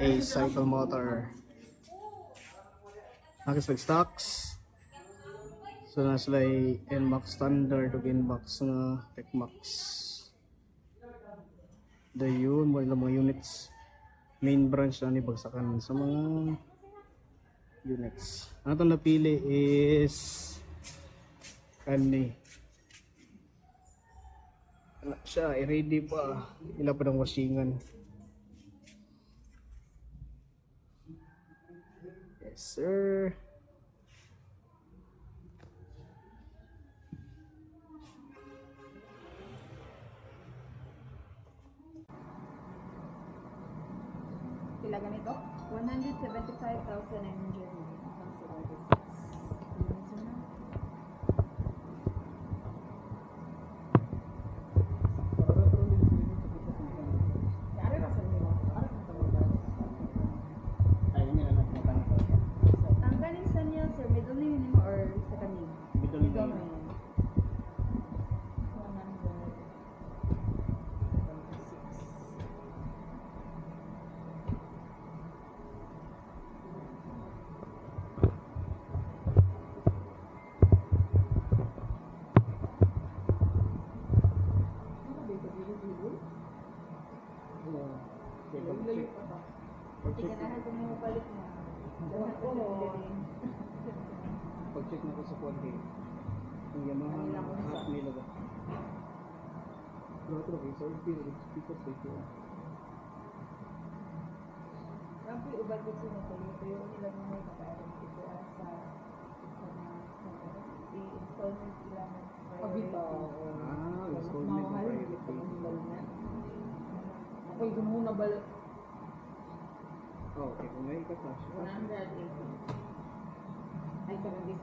A cycle motor. Nakis stocks. So na sila ay NMAX standard o NMAX na TechMax. Dayon mo ilang mga units. Main branch na ni bagsakan sa mga units. Ang itong napili is kani. Ano siya, ready pa. Ila pa ng washingan. Yes, sir. Pila ganito? 175,900. Ang galing sa niya, sir, middle name mo or sa kanin? Middle name. 100. Tiganahan ko mo balik na. Pag-check na ko sa konti. Ang Yamaha half nila ba? Pero ito okay, so speakers ba ito? Rampi ubad ko sa nito, yung nila mo may makaarang dito sa i-installment sila ng Installment na private pay. Ako yung muna balik. Oh, okay, kung may ika-cash. 180. Ay, 76.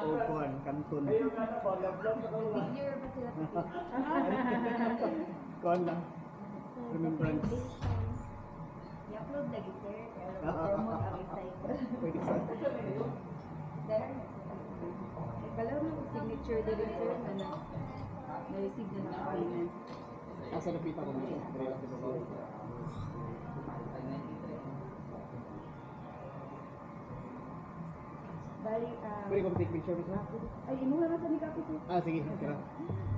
Oh, kuhan, kanton. Figure pa sila Kuhan lang. Remembrance. i-upload lagi sir, pero promote ang recycle. Pwede sa... Dahil kala mo signature din sir na na-receive na ng payment. Asa napita ko nito? Relative about. Bali, Pwede ko take picture nito? ay, inuha na sa ni Kapi sir. Sige. Tira.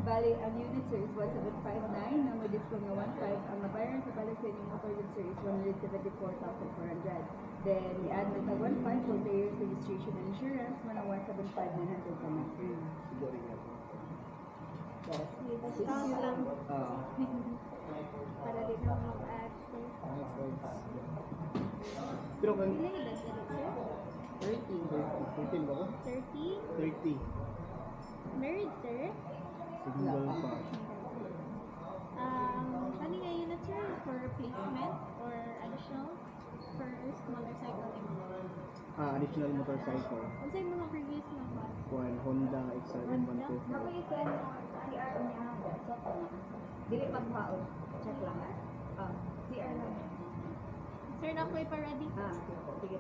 Bali, ang unit sir is 1759, na may discount na 15. Ang nabayaran sa bali sa inyong motor unit sir is 174,400. Then, i-add na tag 15 for 3 years registration and insurance, manang 175,900 pa na. Siguro nga. Discount lang. Para din ako mag-add sir. Pero kung... Ilang edad ka rin, sir? 13 ba ko? 30? 30. Married, sir? Single pa. Ano nga yun na, sir? For replacement or additional? First motorcycle import. Additional motorcycle. Ano sa'yo mga previous na class? Kuhan, Honda XR150. Ako yung send CR niya, check lang. Dili pagbaon, check lang. CR lang. Sir, na ako pa-ready? Sige.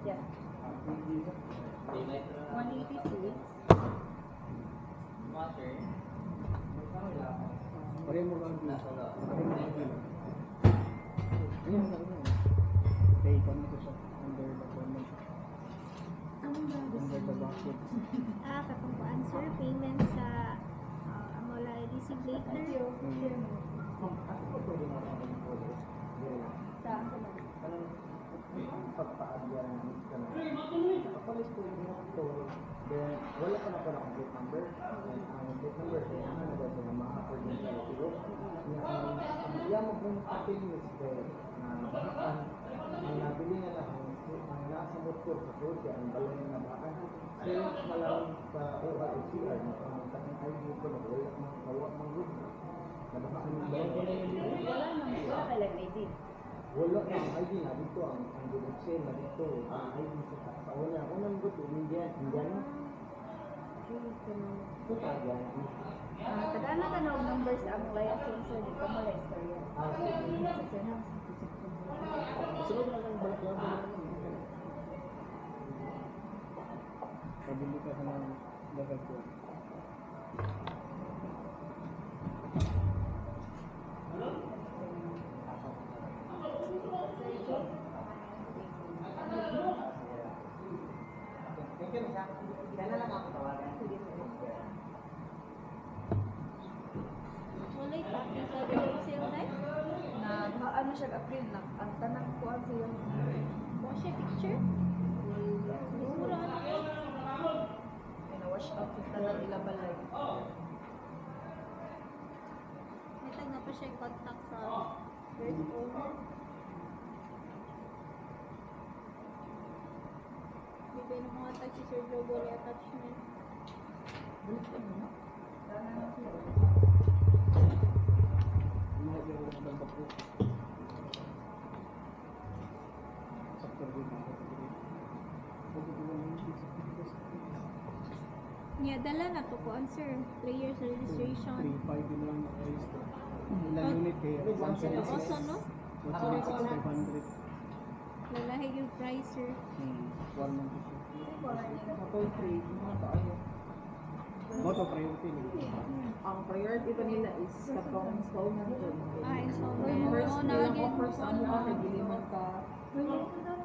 Yes. 186. Pare mo lang dito. Okay, kami ko siya. Under the government. Under the basket. Katong ko answer payment sa Amola receive later. Sa Kapalis ko yung ito, then wala pa na po na complete number. And ang complete number, kaya ano na dito na maka-afford din sa ito. Iya mo kung ating liste na bahakan, ang nabili na lang, ang nasa motor sa road, kaya ang balon na bahakan. So, malang sa ORCR, na pangitaking ID ko, wala mang group. Nabahakan yung balon ko na yun. wala ka lang ID. Wala na ang ID na dito, ang direction na dito, ang ID sa wala. Unang gusto, Indian. Ito taga. Tagana ka na og numbers ang license sir dito mo la istorya. Sa sir na. Sunod na lang balik lang. Pabili ka ng dagat ko. Walay copy sa direct sale dai. Na ano siya April na ang tanang kuan sa iyo. Mo siya picture. Mura ano ko. Wash out yung tanang ila balay. May tanga pa siya contact sa first owner. Bigay ng mga tag si Sir Jogo attachment. Mahal yung dagat ko. Sakto din ako. Niya dala na to ko answer. 3 years registration. 3.5 yun lang naka-register. Ilang unit kaya? Also no? 1,500. Lalahi yung price sir. 1,150. Ako yung trade, mga tayo. Moto priority ni. Ang priority pa nila is katong installment dun. Installment. First Oo, nila naging mo first ano ka kay dili man ka.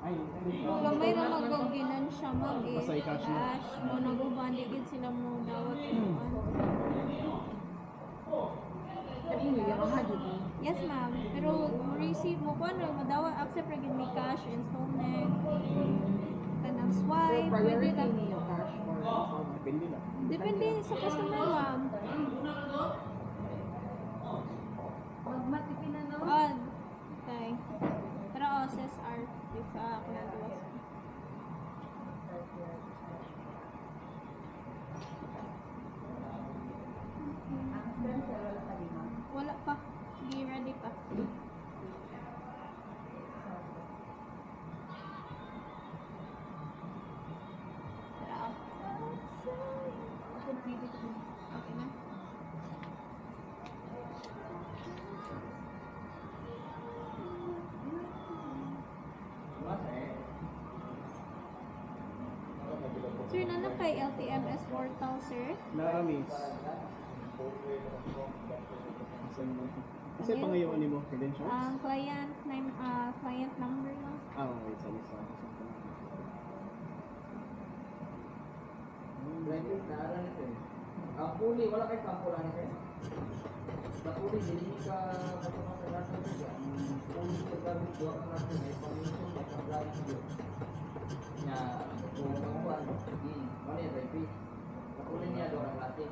Ay, gamay ra magaginan siya ma'am eh. Basta i-cash mo. Cash mo nagubandigid sila mo dawat Kanino yung mga jud. Yes ma'am. Pero receive mo ko ano madawa accept ra gid may cash installment. Kanang So swipe pwede priority lang. niyo cash or installment. depende lang. Depende sa customer ma'am. Magmatipin na no? On. Okay. Pero SSR sa kinagawas. Ang stem cell wala ka lima. Wala pa. Sige, ready pa. Okay na. Sir, na kay LTMS portal, sir? Naamis. Kasi pangayon ni mo credentials? Ang client number lang. Wait, sorry. Driving na alam nito eh. Ang puli, wala kay sample ano eh. Sa puli, hindi ka matapang sa nasa nila. Puli ka gamit ko ang nasa nila. Panginoon na sa driving yun. Na, kung mamuan, hindi, ano yung driving. Sa puli niya, doon ang latin.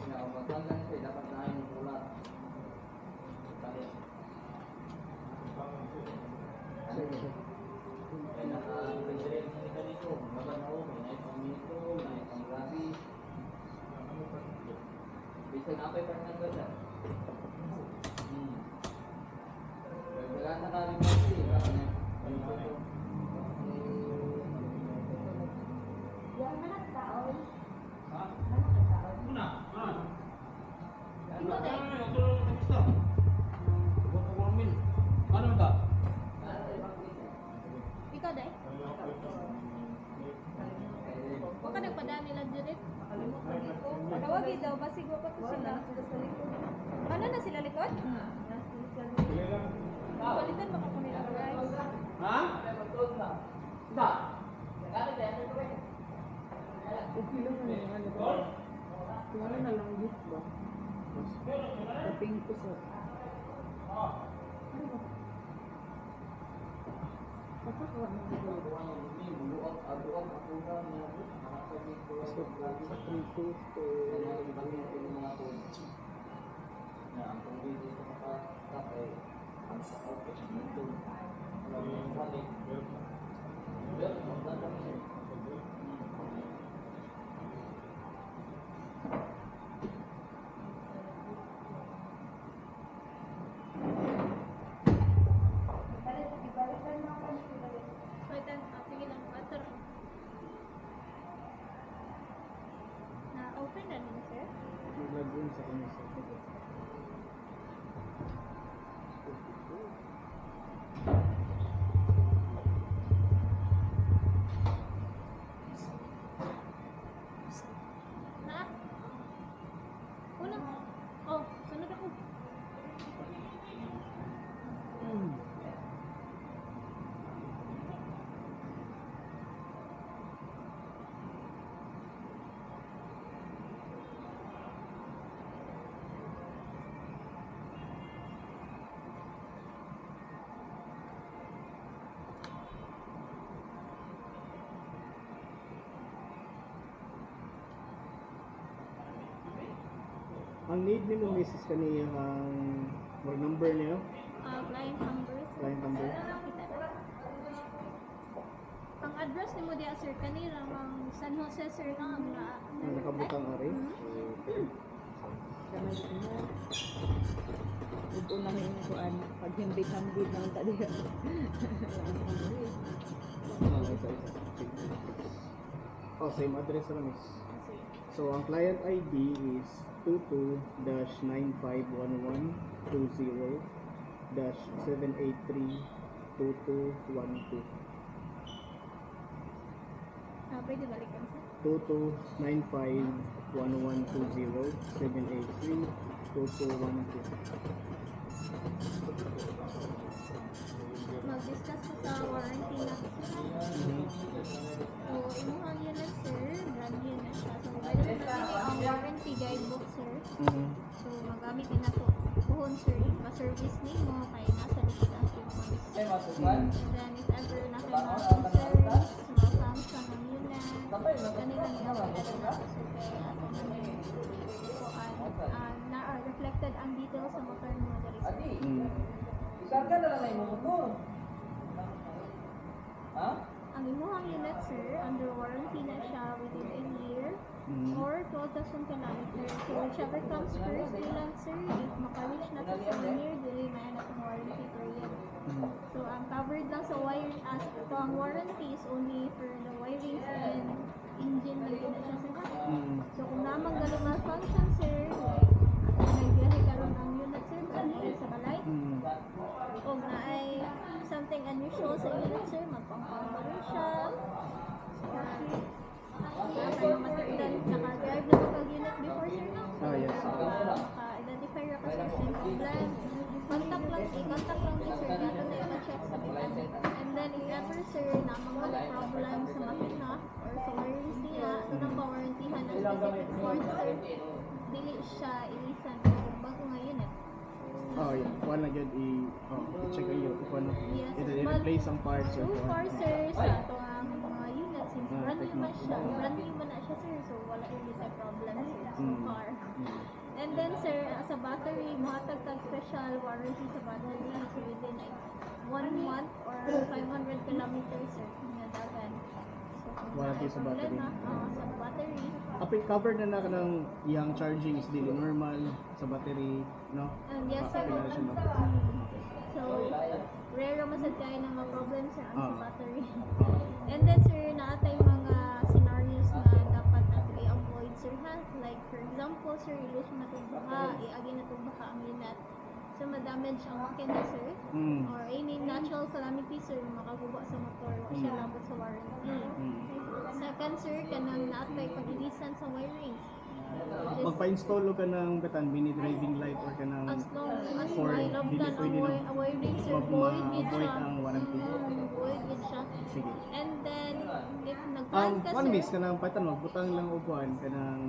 Na, magtanggan nito, dapat na yung pula. Talit. Ano yun? Kaya naka-reserve nila dito. Mabanaw, may pangito, may panggabi. Bisag apay Fernando siya. Kaya nakalim mo siya. Yang mana taon? Ha? Mana taon? Ikaw day. Ikaw day. Huwag ka nagpadaan nila direct. Tawagin daw, basig ko pa to sila. Ano na sila likod? Palitan baka po nila guys. Okay lang na yung ano ba? Kung ano na lang gift ba? Kaping ko sa... Pasakawa mo dito. Sa pre-post ko. Palitan. Sige lang. Water. Na-open na din sir. Mag-login sa kanya sir. Na? Una. Oh, sunod ako. Ang need ni mo misis kaniya ang work number niyo, Client number. Sir. client number. Kita na. Ang address ni mo diya sir kanila ang San Jose sir na ang Ang nakabutang ari. Kamay ko na. Ug unahin ko an paghambit-hambit ng tadiya. Isa. Oh, same address lang miss. So ang client ID is 22-951120-783-2212. Pwede balikan sir. 22-951120-783-2212. Mag-discuss ko sa warranty na sir. So, imuhang yun na sir, brand yun na siya. So, mayroon na din ang warranty guidebook sir. So, magamit din na to. Buhon sir, pa-service ni mo, kaya nasa likod ang coupons. And then, if ever na kayo mga concerns, mga Samsung ang unit, kanila niya ang na sir, kaya reflected ang details sa motor mo dali sir. Isarga na lang na yung motor. Ha? Ang imuhang unit sir, under warranty na siya within a year or 12,000 kilometers. So whichever comes first, yun lang sir. If maka-reach na to sa 1 year, dili na yan ang warranty period. So ang covered lang sa wire, so ang warranty is only for the wirings and engine na yun na siya sir. So kung namang ganun malfunction sir, like may biyahe karon ang unit sir, bali sa balay. O na ay something unusual sa unit sir, magpang-power siya. Kaya matagdan, naka-drive na ito unit before sir no? Yes. Maka-identify ra ka sir sa problem. I-contact lang ni sir, dito na i-check sa mechanic. And then if ever sir, namang mga problem sa makina or sa wirings niya, so nang pa-warrantyhan ng specific port sir, dili siya ilisan kung bago nga unit. Oh, yeah. Wala na yun i-check ang yun. Kung ano, Yes, i-replace ang parts. So far sir, sa ito ang mga unit, since brand new man siya, brand new man na siya sir, so wala really sa problem sir so far. And then sir, sa battery, muhatag tag special warranty sa battery so within like 1 month or 500 kilometers sir, nga dagan. So kung Warranty may sa battery. problema, sa battery. Apay covered na ka ng yung charging is daily normal sa battery, no? And yes sir, Apay na siya, no? so rare naman sa tayo ng mga problems sir ang sa Ah. battery. And then sir, naatay mga scenarios na dapat natin i-avoid sir ha. siya. Like, for example, sir, ilus mo na itong baka, iagi na itong baka ang linat. So, madamage ang makina, sir. Or any natural calamity, sir, makaguba sa motor, o siya labot sa warranty. Second, sir, kanang naatay pag-ilisan sa wirings. Magpa-install ka ng betan mini driving light or ka ng As long as for may love dili ang pwede na wiring, sir, void yun ma-void siya. ang warranty. Void yun siya. Sige. And then, if nag-plan ka, One miss sir, ka ng patan magbutang lang upuan ka ng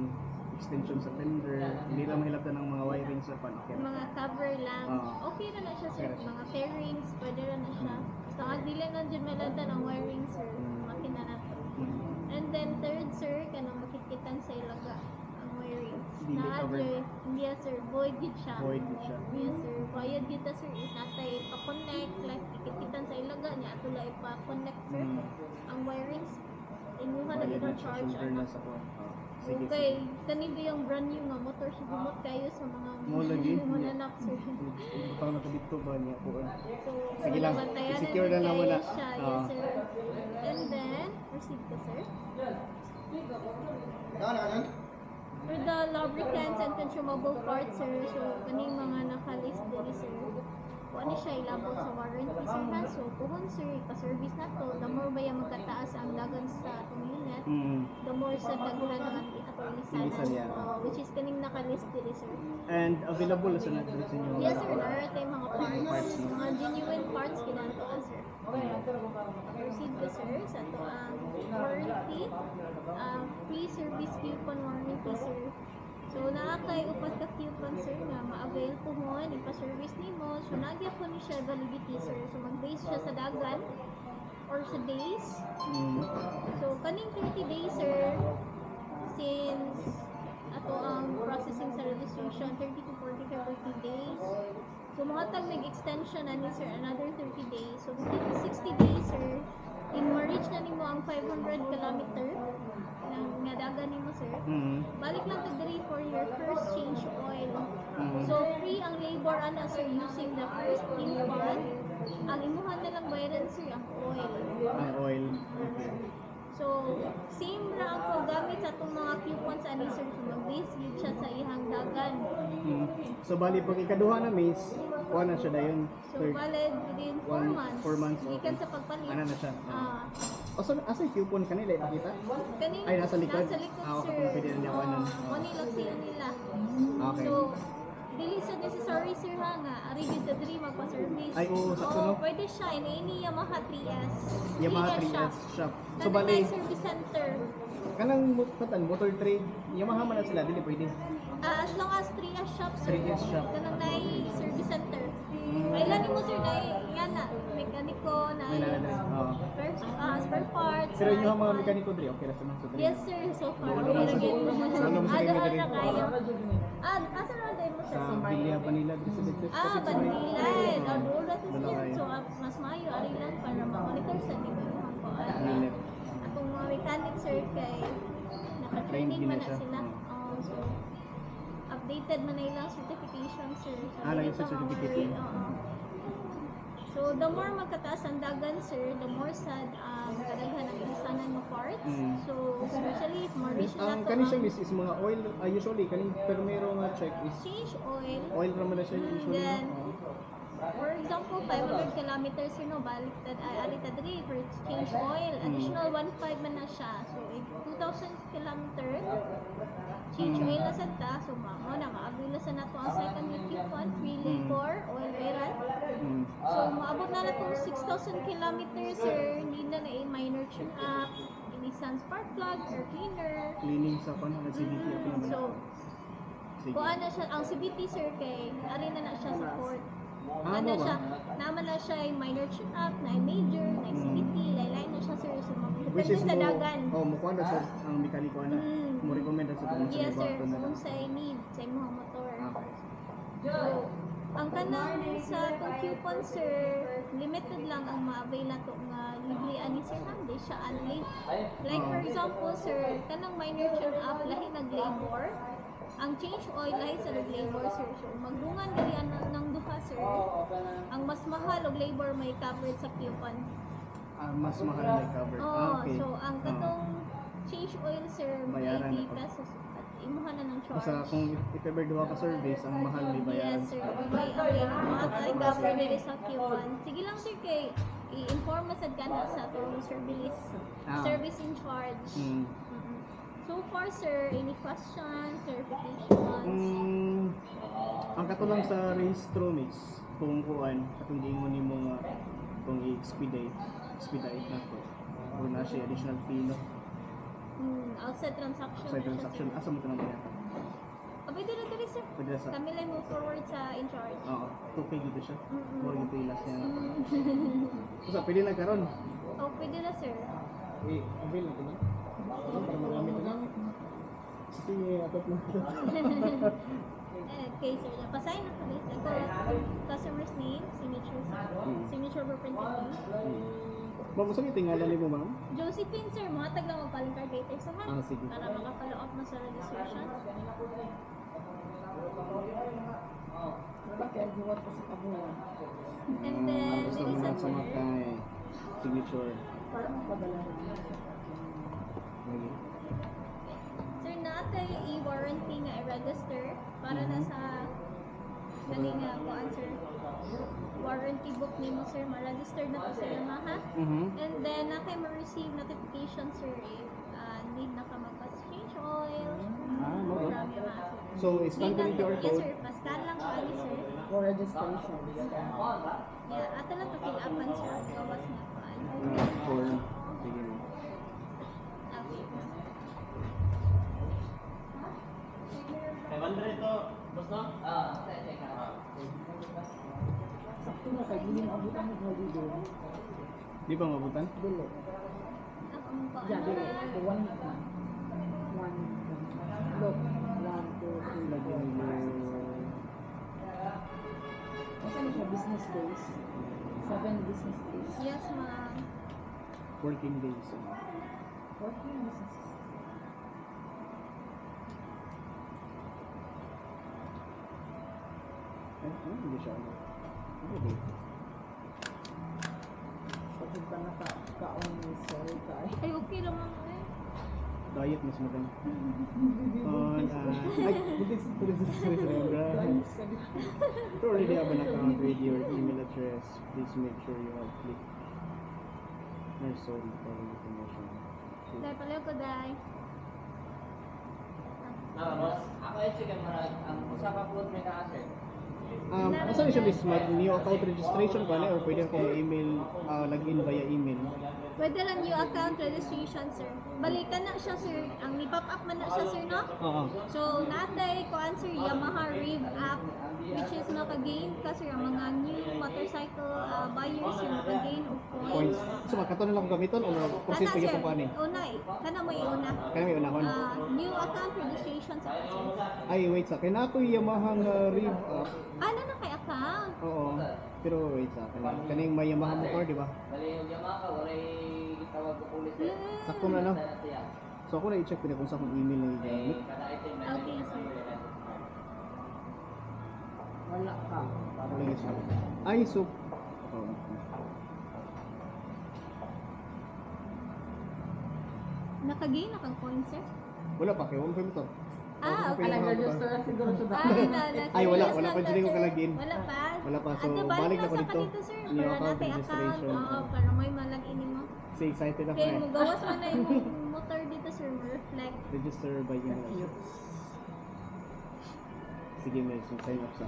extension sa fender, hindi lang mahilabtan ng mga wiring sa pan. Okay. mga cover lang, Ah. okay na siya, sir. Okay. Mga fairings, pwede na siya. Basta nga, dili na dyan malatan ang wiring, sir. Makina na to. And then, third, sir, kanang makikitan sa ilaga ang wirings. Dili covered. Yes, sir. Void yun siya. Void yun siya. Yes, sir. Bayad kita, sir. Is natay pa-connect, like, ikikitan sa ilaga niya. Ato lang ipa-connect, sir. Ang wirings, inuha na Bayad itong na siya, charge. shoulder na sa kuwan. Sige, Okay, kani ba yung brand new nga motor? So, bumot kayo sa mga Mo lagi? mananak, sir. Butang na ka dito ba niya po. So, Sige lang, bantayan secure na lang kayo muna. siya. Ah. Yes, sir. And then, proceed ka, sir. For the lubricants and consumable parts, sir, so, kaning mga nakalist dili, sir. Kung ano siya ilabot sa warranty, sir, na. So, puhon, sir, ipa-service na to. The more ba yung magkataas ang dagan sa atong unit, the more sa daghan ng atong Lisanan, lisanan. yeah. Which is kaning nakalist dili, sir. And available sa Netflix inyo. Yes, sir. Narate mga parts. Mga genuine parts kinanto, sir. Proceed ka, sir, sa ito ang warranty. Free service coupon warranty, sir. So, naakay upat ka coupon, sir, nga ma-avail po mo, ipa-service ni mo. So, nagya po ni siya validity, sir. So, mag-base siya sa dagan or sa days. So, kaning 30 days, sir, since ato ang processing sa registration, 30 to 45 working days. So, mga tag nag-extension na ni, sir, another 30 days. So, within 60 days, sir, in ma-reach na nimo ang 500 kilometer nga dagan nimo, sir. Balik lang ka diri for your first change oil. So, free ang labor, ana, sir, using the first coupon. Ang imuhan na lang bayaran, sir, ang oil. Ang oil. Okay. So, same ra ang paggamit sa itong mga coupons ani, sir. So, mag-base yun siya sa ihang dagan. So bali pag ikaduha na miss, kuha na siya dayon. So, valid within 4 months. 4 months. Gikan Okay. sa pagpalit. Ano na siya? Ah, Asa yung coupon kanila ipakita? kanin, Ay, nasa likod? Nasa likod, Ah, sir. kapag pwede niya kuhanan. Money lang sila nila. Okay. So, dili sa necessary, sir, ha, nga. Ari dito diri magpa-service. Ay, oo, sakto, no? Pwede siya. In any Yamaha 3S. Yamaha 3S 3S shop. So Kanang bali, service center. kanang motor trade, Yamaha man na sila, dili pwede. As long as 3S shop, sir. 3S shop. Kanang nai service center. Kailan mo, sir, nai, yan na, mekaniko, May nai, nalala. Oo. spare parts. Pero inyo ang mga nai- mekaniko diri, okay ra sa mga diri. Yes, sir, so far. Wala Okay, naman sa- lagyan mo. wala naman sa Doon kanya na diri. kayo. Asa na tayo mo, sir? Sa Bilya Manila diri sa Dexter. Bandilay. Doon na to, Wala sir. kayo. So, mas maayo, ari lang para ma-monitor sa nito yung hangkoan. Minute. Atong mga mechanic, sir, kay naka-training Trained man din na na siya. sila. So, updated man na ilang certification, sir. So, Ah, lagi dili sa pa certificate. ma-worry. Oo. So, the more magkataas ang dagan, sir, the more sad kadaghan ang ilisanan mo parts. So, especially if ma-reach na Ang to kani siya ang miss is mga oil, usually kani primero nga check is change oil. oil naman na siya usually. Then, no? for example, 500 kilometers, baliktad ay alita diri for change oil. Additional 1.5 man na siya. So, if 2,000 kilometer, change oil na sad ta. So, mao na, maagil na sa nato ang second coupon, free labor, oil bayaran. So, maabot na na itong 6,000 kilometers, sir. Hindi na minor tune up, inisan spark plug, air cleaner. Cleaning sa pan ng CVT okay naman. So, Sige. kung ano siya, ang CVT, sir, kay, ari na siya sa port. Ah, Ano ba? siya, naman na siya ay minor tune up, na major, na CVT, laylay na siya, sir. So, Which is depende sa dagan. mukuha na sa ang mekaniko na. Mo recommend sa kung Yes, sir. na. Kung sa need, sa imong motor. Okay. So, ang kanang sa itong coupon, sir, limited lang ang ma-avail na ito nga librian ni Sir Hamdi siya unli. Like for example, sir, kanang minor tune up, lahi nag-labor. Ang change oil lahi sa nag-labor, sir. So, magdungan diri ng duha, sir. Ang mas mahal og labor may covered sa coupon. Mas mahal na cover. Oh, Okay. so ang katong change oil, sir, Bayaran 80 ako. pesos at imuha na ng charge. Basta kung if ever duha ka service, ang mahal may bayaran. Yes, sir. May mga cover dito sa Q1. Sige lang, sir, kay i-inform masad ka na sa itong service in charge. Mm. Mhm. So far, sir, any questions, clarifications? Ang katulang sa registro miss, kung kuan, katong giingon nimo nga kung i-expedite na to. Or na siya additional fee no Outside transaction. sa transaction, asa mo tanong niya? Pwede na dali, sir. Pwede sa Kami lang move forward sa in charge. oo, 2K dito siya. Mm-mm. More gito ilas niya. Basta pwede na karon. Oh, pwede na, sir. Avail na to na. Para marami na lang. Sige, atot mo. Okay, sir. Pasign na kami. Customer's name, signature, sir. Signature for printed name. Ma'am, saan yung tingala ni mo, ma'am? Josephine, sir. Mga taglang magpaling card later sa Ah, sige. para maka-follow up mo sa registration. And then, Gusto there mo is lang a sa mga kay signature. Lagi. sir, naatay i-warranty nga i-register para na sa galing nga po, sir. Warranty book nimo, sir. Ma-register na to sa Yamaha. And then, na kayo ma-receive notification, sir, if need na ka magpa-change oil. Ah, no, no. From Yamaha, sir. So, scan ko yung QR Yes, code. sir. Pa-scan lang ko, ali, sir. For registration. Yeah, ato lang pa-fill upan, sir. Gawas na po, ali. Form. Sige, ma'am. Okay. Sakto na kay hindi abutan ng holiday. Di ba mabutan? Dili. Akong po, Yeah, ano dili. na? The one one. Look. 1, 2, 3, Lagyan mo. Kasi ano siya, business days. 7 business days. Yes, ma'am. Working days. Working business. Hindi siya ano. Ano ba? Pagod pa na kaon ni sorry kay. Ay, okay lang, ma'am. Eh. Diet mas maganda. On, ay, sorry, Thanks. If you already have an account with your email address, please make sure you have clicked. We're sorry for the information. Dahil pala ko, dahil. Ako ay sige marag ang usa ka food may kaase. Asa siya bis new account registration ba na or pwede ko email login via email? Pwede lang yung account registration, sir. Balikan na siya, sir. Ang ni-pop up man na siya, sir, no? Oo. So, natay ko answer Yamaha Rave app, which is maka-gain ka, sir, ang mga new motorcycle buyers yung maka-gain of Points. points. So magkato na lang ko gamiton o proceed pa sir. gyud ko ani? Unay. Kana mo iuna. Kaya may unahon. New account registration sa sir. Ay wait sa kina ako Yamaha nga Rev app. Ano na kay account? Oo. Pero wait sa kaning may Yamaha motor di ba? Bali yung Yamaha walay gitawag ko pulis. Sakto na lang. So ako na i-check ko kung sa akong email na gamit. Kada item na. Okay, sir. Wala ka. Wala nga siya. Ay so Naka-gain na kang points, sir? wala pa kay wala pa ito. Ah, okay. Nag-register na siguro siya Ay, wala pa dyan ko kalagin. Wala pa. Wala pa. So, Ato, balik na ko sa dito. kanito, sir. New Para account natin account. registration. Oo, para may malagin mo. So excited ako Okay, eh. magawas mo na yung motor dito, sir. Reflect. Register by email. Sige, may so sign up sa.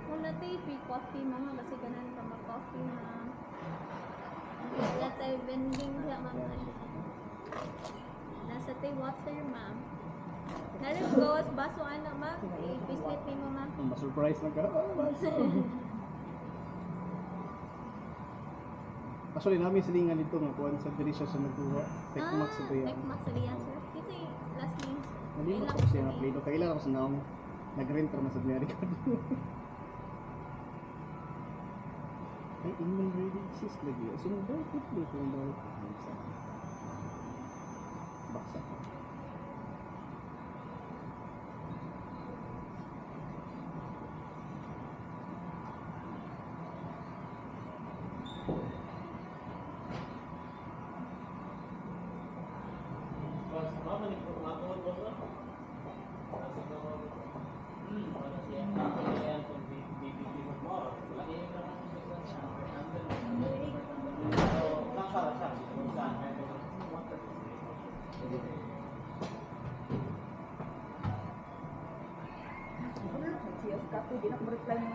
Wala tayo free coffee, mga. Kasi ganun ka mag-coffee na. Wala tayo vending sa mga. Nasa tayo water, ma'am. Narin gawas baso ano, ma'am. I-pislit mo, ma'am. Ma-surprise na ka. Actually, namin silingan dito nga kuhan sa diri siya sa nagkuha. Techmax ito yan. Techmax yan, sir. Kasi last name. Hindi mo ko siya na-play do. Kailan ako sa naong nag-rent ka na sa America. Ay, email really exist lagi. Sino ba ito? Dito ang bawat. Baksa. Boss, mama ni Pwede na ko reply mo.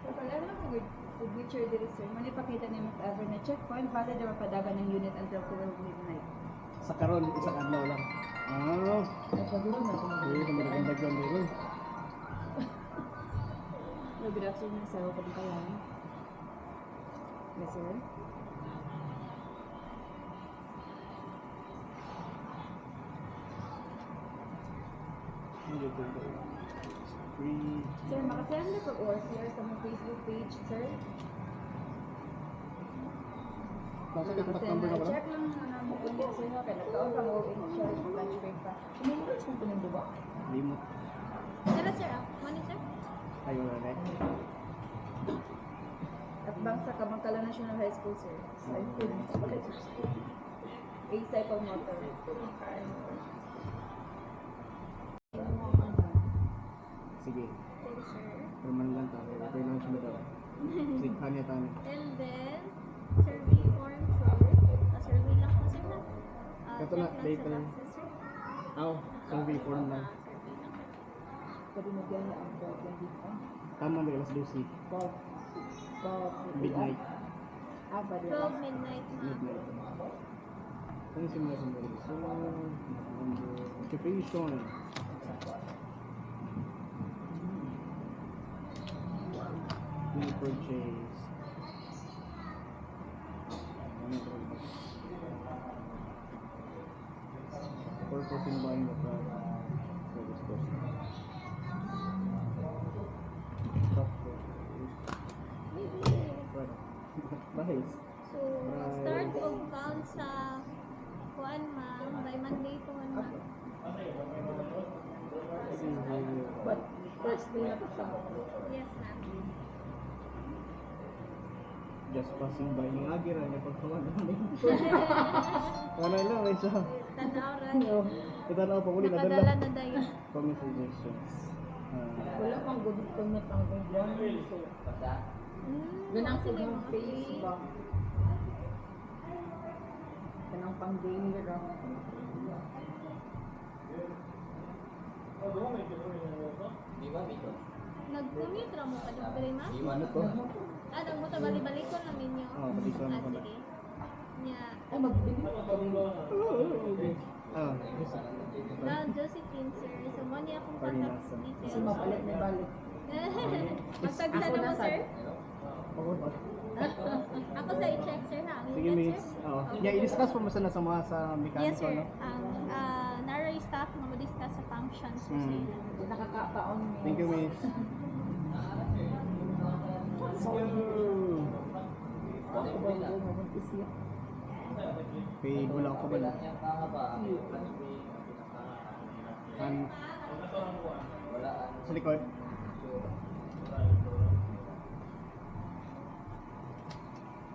So, pag ano lang with signature dito, sir, manipakita niyo if ever na checkpoint, valid na mapadagan ng unit until 12 midnight. Sa karon isang adlaw lang. Nagpagulong na ako. Uy, kamadagan dagdag meron. No, good afternoon, sir. Welcome kayo. Yes, sir. Free. Sir, makasend na po or sir sa mga Facebook page, sir. Nasa contact number na ba? Check lang na namin kung yung sir ha. Kaya nagkaon pa mo in charge ng lunch break pa. Kumulong sa ito ng diba? Limot. Tara sir, monitor. Ayaw na rin. At bangsa ka Bangkala National High School, sir. A-cycle motor. Sige. Okay sir. Perman lang tayo. Okay lang siya daw. Sige, kanya tayo. And then, survey form sir. Survey lang po sir na. Ito check na, lang date sa lang. taxes, sir. Aw, survey form lang. Survey lang. Pwede mo biyahe ang 12 Tama na alas 12. 12 Midnight. Ah, ba 12 midnight na. Midnight. Ano yung simula sa mga so, occupation. Any purchase. Ano ito? Purpose in buying the product. So, this person. Software. Product. Bahis. So, start of count sa kuan ma'am by Monday to ma'am. But first day na to siya. Yes ma'am. Just passing by ng agira niya pagkawan ng ano lang, may isa. Tanaw ra. Itanaw pa uli, Nakadala nadala. na dayon. Comment suggestions. Wala pang good comment ang ganyan. So, Basta. ganang Sila po yung ng mga face ba? Ganang pang daily ra. Di ba, Mito? Nag-commute ra mo ka dito ma'am? Di ba? Ano to? Nang mo ta bali-balik ko na ninyo. Balik ko na pala. Sige. Nya, Ay, magbili ko pa rin. Yes. na Josephine sir. So mo niya akong contact Parinasa. Kasi details. mabalik na balik. Magtagsa Ako na na, mo sir. Ako ba? Ako sa i-check sir ha. Ang Sige, ingat, miss. sir. Oh. Okay. Yeah, i-discuss pa mo sana sa mga sa Yes mekaniko, sir. no? Nara yung staff na mo-discuss sa functions po sa Mm. ilan. Hindi nakakapaon. Thank you, miss. Ako ba yung mamuntis niya? Pay gulang ko ba na? Yung tanga ba? Wala. Sa likod?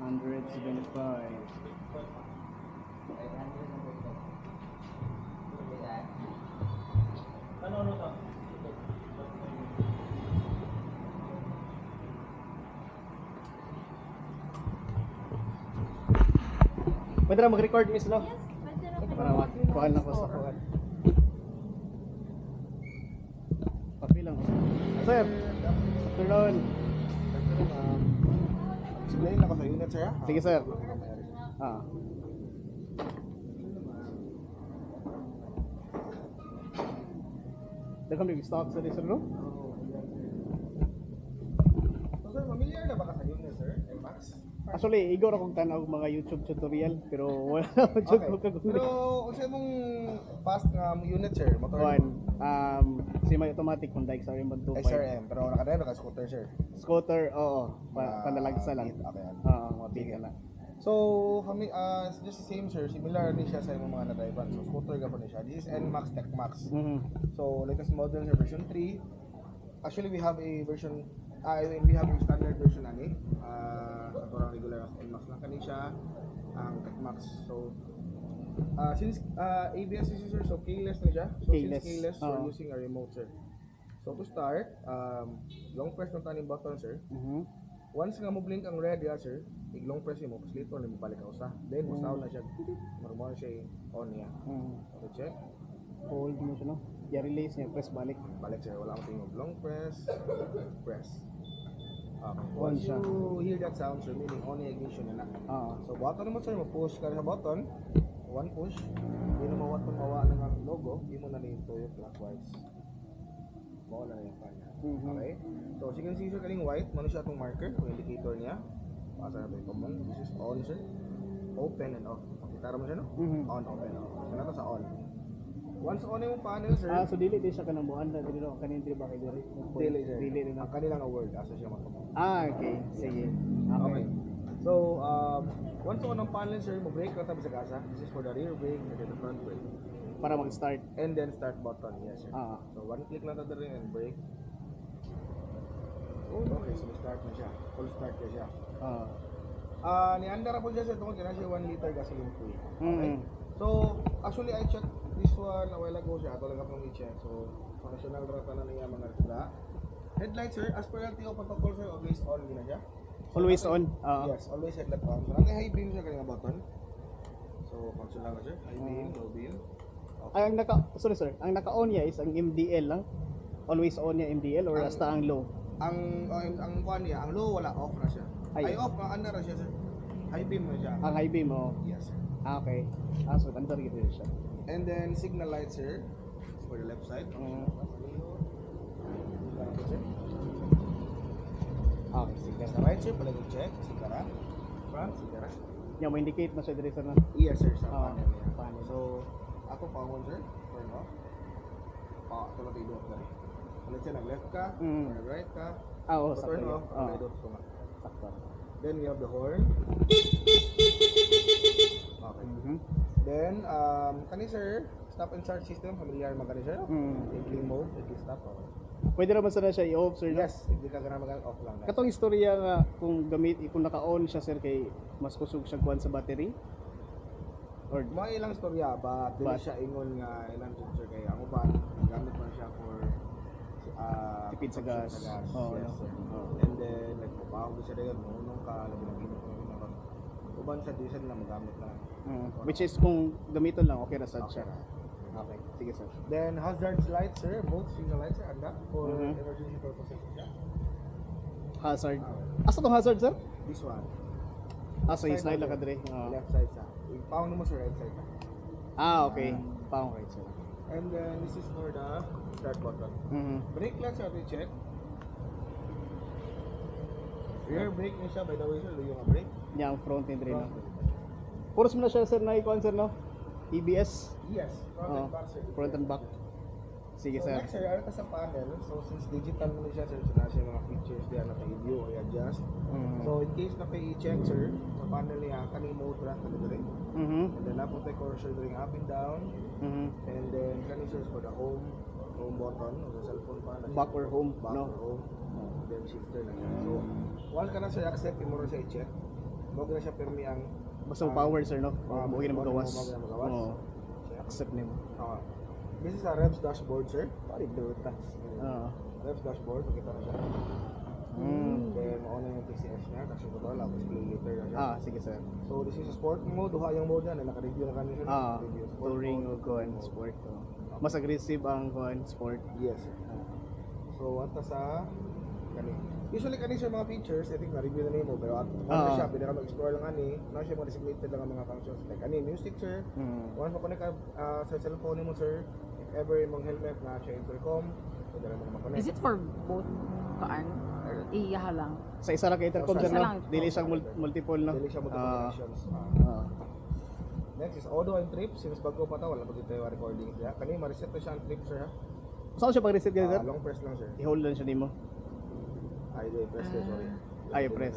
$175. Pwede na mag-record, miss, no? Yes, pwede na kayo. Para makuhaan lang ko sa kuhaan. Papilang ko. Sir, afternoon. Explain lang ko sa unit, sir. Sige, sir. Ah. Daghang may stock sa sir, no? So, sir, familiar na ba ka sa unit, sir? Max? Actually, igor akong tanaw mga YouTube tutorial, pero wala ako jud ko Pero, kaguli. kung sa'yo mong fast nga unit, sir, motor Kuan, semi-automatic Hyundai XRM 125. XRM, pero nakadrive na ka scooter, sir. Scooter, oo. Panalagsa lang. Okay. Oo, mabigyan na. So, kami, just the same, sir. Similar din siya sa imong mga na-drivean. So, scooter ka po na siya. This is NMAX Tech Max. Mhm. So, latest model sa version 3. Actually, we have a version, we have a standard version ani. Sa torang regular as NMAX na kani siya, ang Tech Max. So, since ABS is sir, so keyless na siya. So, Keyless. since keyless, Oo. we're using a remote, sir. So to start, long press ng taning button, sir. Mhm. Once nga mo blink ang red ya, sir, long press mo, tapos later na balik ka usa. Then mo sound na siya, normal siya on niya. So check, Hold mo siya, no? I-release niya, press balik. balik sir, wala akong tingog. Long press, press. Okay. On Once siya. you hear that sound, sir, meaning on yung ignition na. Ah. So button naman sir, mo-push ka sa button. One push. Hindi na mawat pang mawa ng ang logo, hindi mo na rin ito yung clockwise. Bawa na yung kanya. Mhm. Okay? So as you can see sir, kaling white, mano siya itong marker, yung indicator niya. Pasa natin ito mo. This is on sir. Open and off. Makita mo siya no? Mhm. On, open, off. So na to sa on. Once on yung panel sir, Ah, so dili din siya kanang buwan na dito kanin diri ba kay diri? dili sir. Dili rin Ang kanilang award, asa siya matumaw. Ah, okay. Sige. Okay. So, once on ang panel sir, mo-brake lang tabi sa gasa. This is for the rear brake and then the front brake. Para mag-start. And then start button, yes sir. Ah. So, one click lang tayo rin and brake. Okay, so start na siya. Full start na siya. Niandar po siya sir, tungkol kaya siya 1 liter gasoline free. Okay? Mhm. So, actually I checked this one a while ago siya. Ito lang akong i-check. So, functional rata na niya mga isda. Headlight sir, as per LTO protocol sir, always on din na siya. So, Always natin- on. Ah. Yes, always headlight on. So, natin high beam siya kanina button. So, functional na sir. High beam, low beam. Okay. Ang sorry sir, ang naka-on niya is ang MDL lang. Always on niya MDL or Ang- hasta ang low. Ang kwan niya, ang low wala, off na siya. Ay. Ay off, ang under na siya sir. High beam na siya. Ang high beam mo. Yes sir. Ah, okay. Ah, so under gito siya. And then signal light sir, for the left side. Okay, sige. Sa right sir, palagi check, sigara. Front, sigara. Yan mo indicate na siya diri sa na. Yes sir, sa Ah, panel niya. panel. So, ako pangon sir, turn off. Ito na tayo doon sir. Ulit siya, nag-left ka, Mm. or nag-right ka. Ah, oh, So, sakto. turn yun. off, Ah, tayo doon ko nga. sakto. Then we have the horn. Okay. Mhm. Then, kani sir, stop and start system, familiar man kani sir? Mm. Idling mode, idling stop. Okay. Pwede naman sana siya i-off sir. No? Yes, hindi ka gana off lang na. Katong istorya nga kung kung naka-on siya sir kay mas kusog siya kuan sa battery. Or Mga ilang storya, but dili But- siya ingon nga ilang sir kay ang uban, gamit man siya for Tipid sa gas. Oh, yes, no. sir. Oh. And then, nagpapahog sa dayon, munong ka, labi ng ginoo ng ginoo. Uban sa diesel na magamit na. which is kung gamiton lang okay na sad Okay siya. na. Okay, sige sir. Then, hazard lights, sir, both signal lights are anda for Mhm. emergency purposes siya. Hazard. Asa tong hazard sir? This one, Ah, so slide lang ka dire. left side sa. Pound mo sa right side ka. Ah, okay. Pang right sir. And then, this is for the start button. Mhm. Brake lights are to check. Rear brake niya siya, by the way sir, luyo nga brake. Yang front and rear. Front. Puros mo na siya sir na i-kuan sir no? EBS. Yes, front Oh, and back sir. front and back. Sige So sir. next sir, ano ka sa panel? So since digital mo siya sir, so nasa yung mga features diyan na i-view o i-adjust. Mhm. So in case na i-check sir, sa panel niya, kani mode ra kani dire. Mhm. And then napunta yung cursor during up and down. Mhm. And then kani sir is for the home button o the cellphone pa na siya. Back or home, Back no? or home. And then shifter na siya. So once ka na sir accept, mo rin siya i-check. Huwag na siya permi ang Basta power sir no? Mo na magawas. Mo na magawas. Oo. check. Accept nimo. Ah. This is a Revs dashboard sir. Pari duta. Oo. Revs dashboard, makita na siya. Then, mauna yung TCS niya, kasi ito lang, display later na siya. Ah, sige sir. So, this is a sport mode, duha yung mode yan, naka-review na kami siya. Ah, Naka-review. Sport touring o mode, kuan mode. sport. Oh. Mas aggressive ang kuan sport. Yes, sir. So, ata sa kani. Usually kani sa mga features, I think na-review na nimo, pero at ano Ah. siya, pwede ka mag-explore lang ani, na siya mga designated lang ang mga functions. Like ani, music sir, once makonek ka sa cellphone mo sir, if ever imong helmet na siya intercom, pwede na mo makonek. Is it for both kaan? Or iyaha lang? Sa isa lang kay intercom Sa sir isa no? lang. Dili siyang multiple no. Dili siya multiple Ah, connections. ah. Next is audio and trip. Since bago pa ta, wala pa dito yung recording siya. Kani, ma-reset na siya ang trip, sir, ha? Saan siya pag-reset ka sir? Long press lang, sir. I-hold lang siya nimo. Ay, di, press sir, sorry. Ay, press.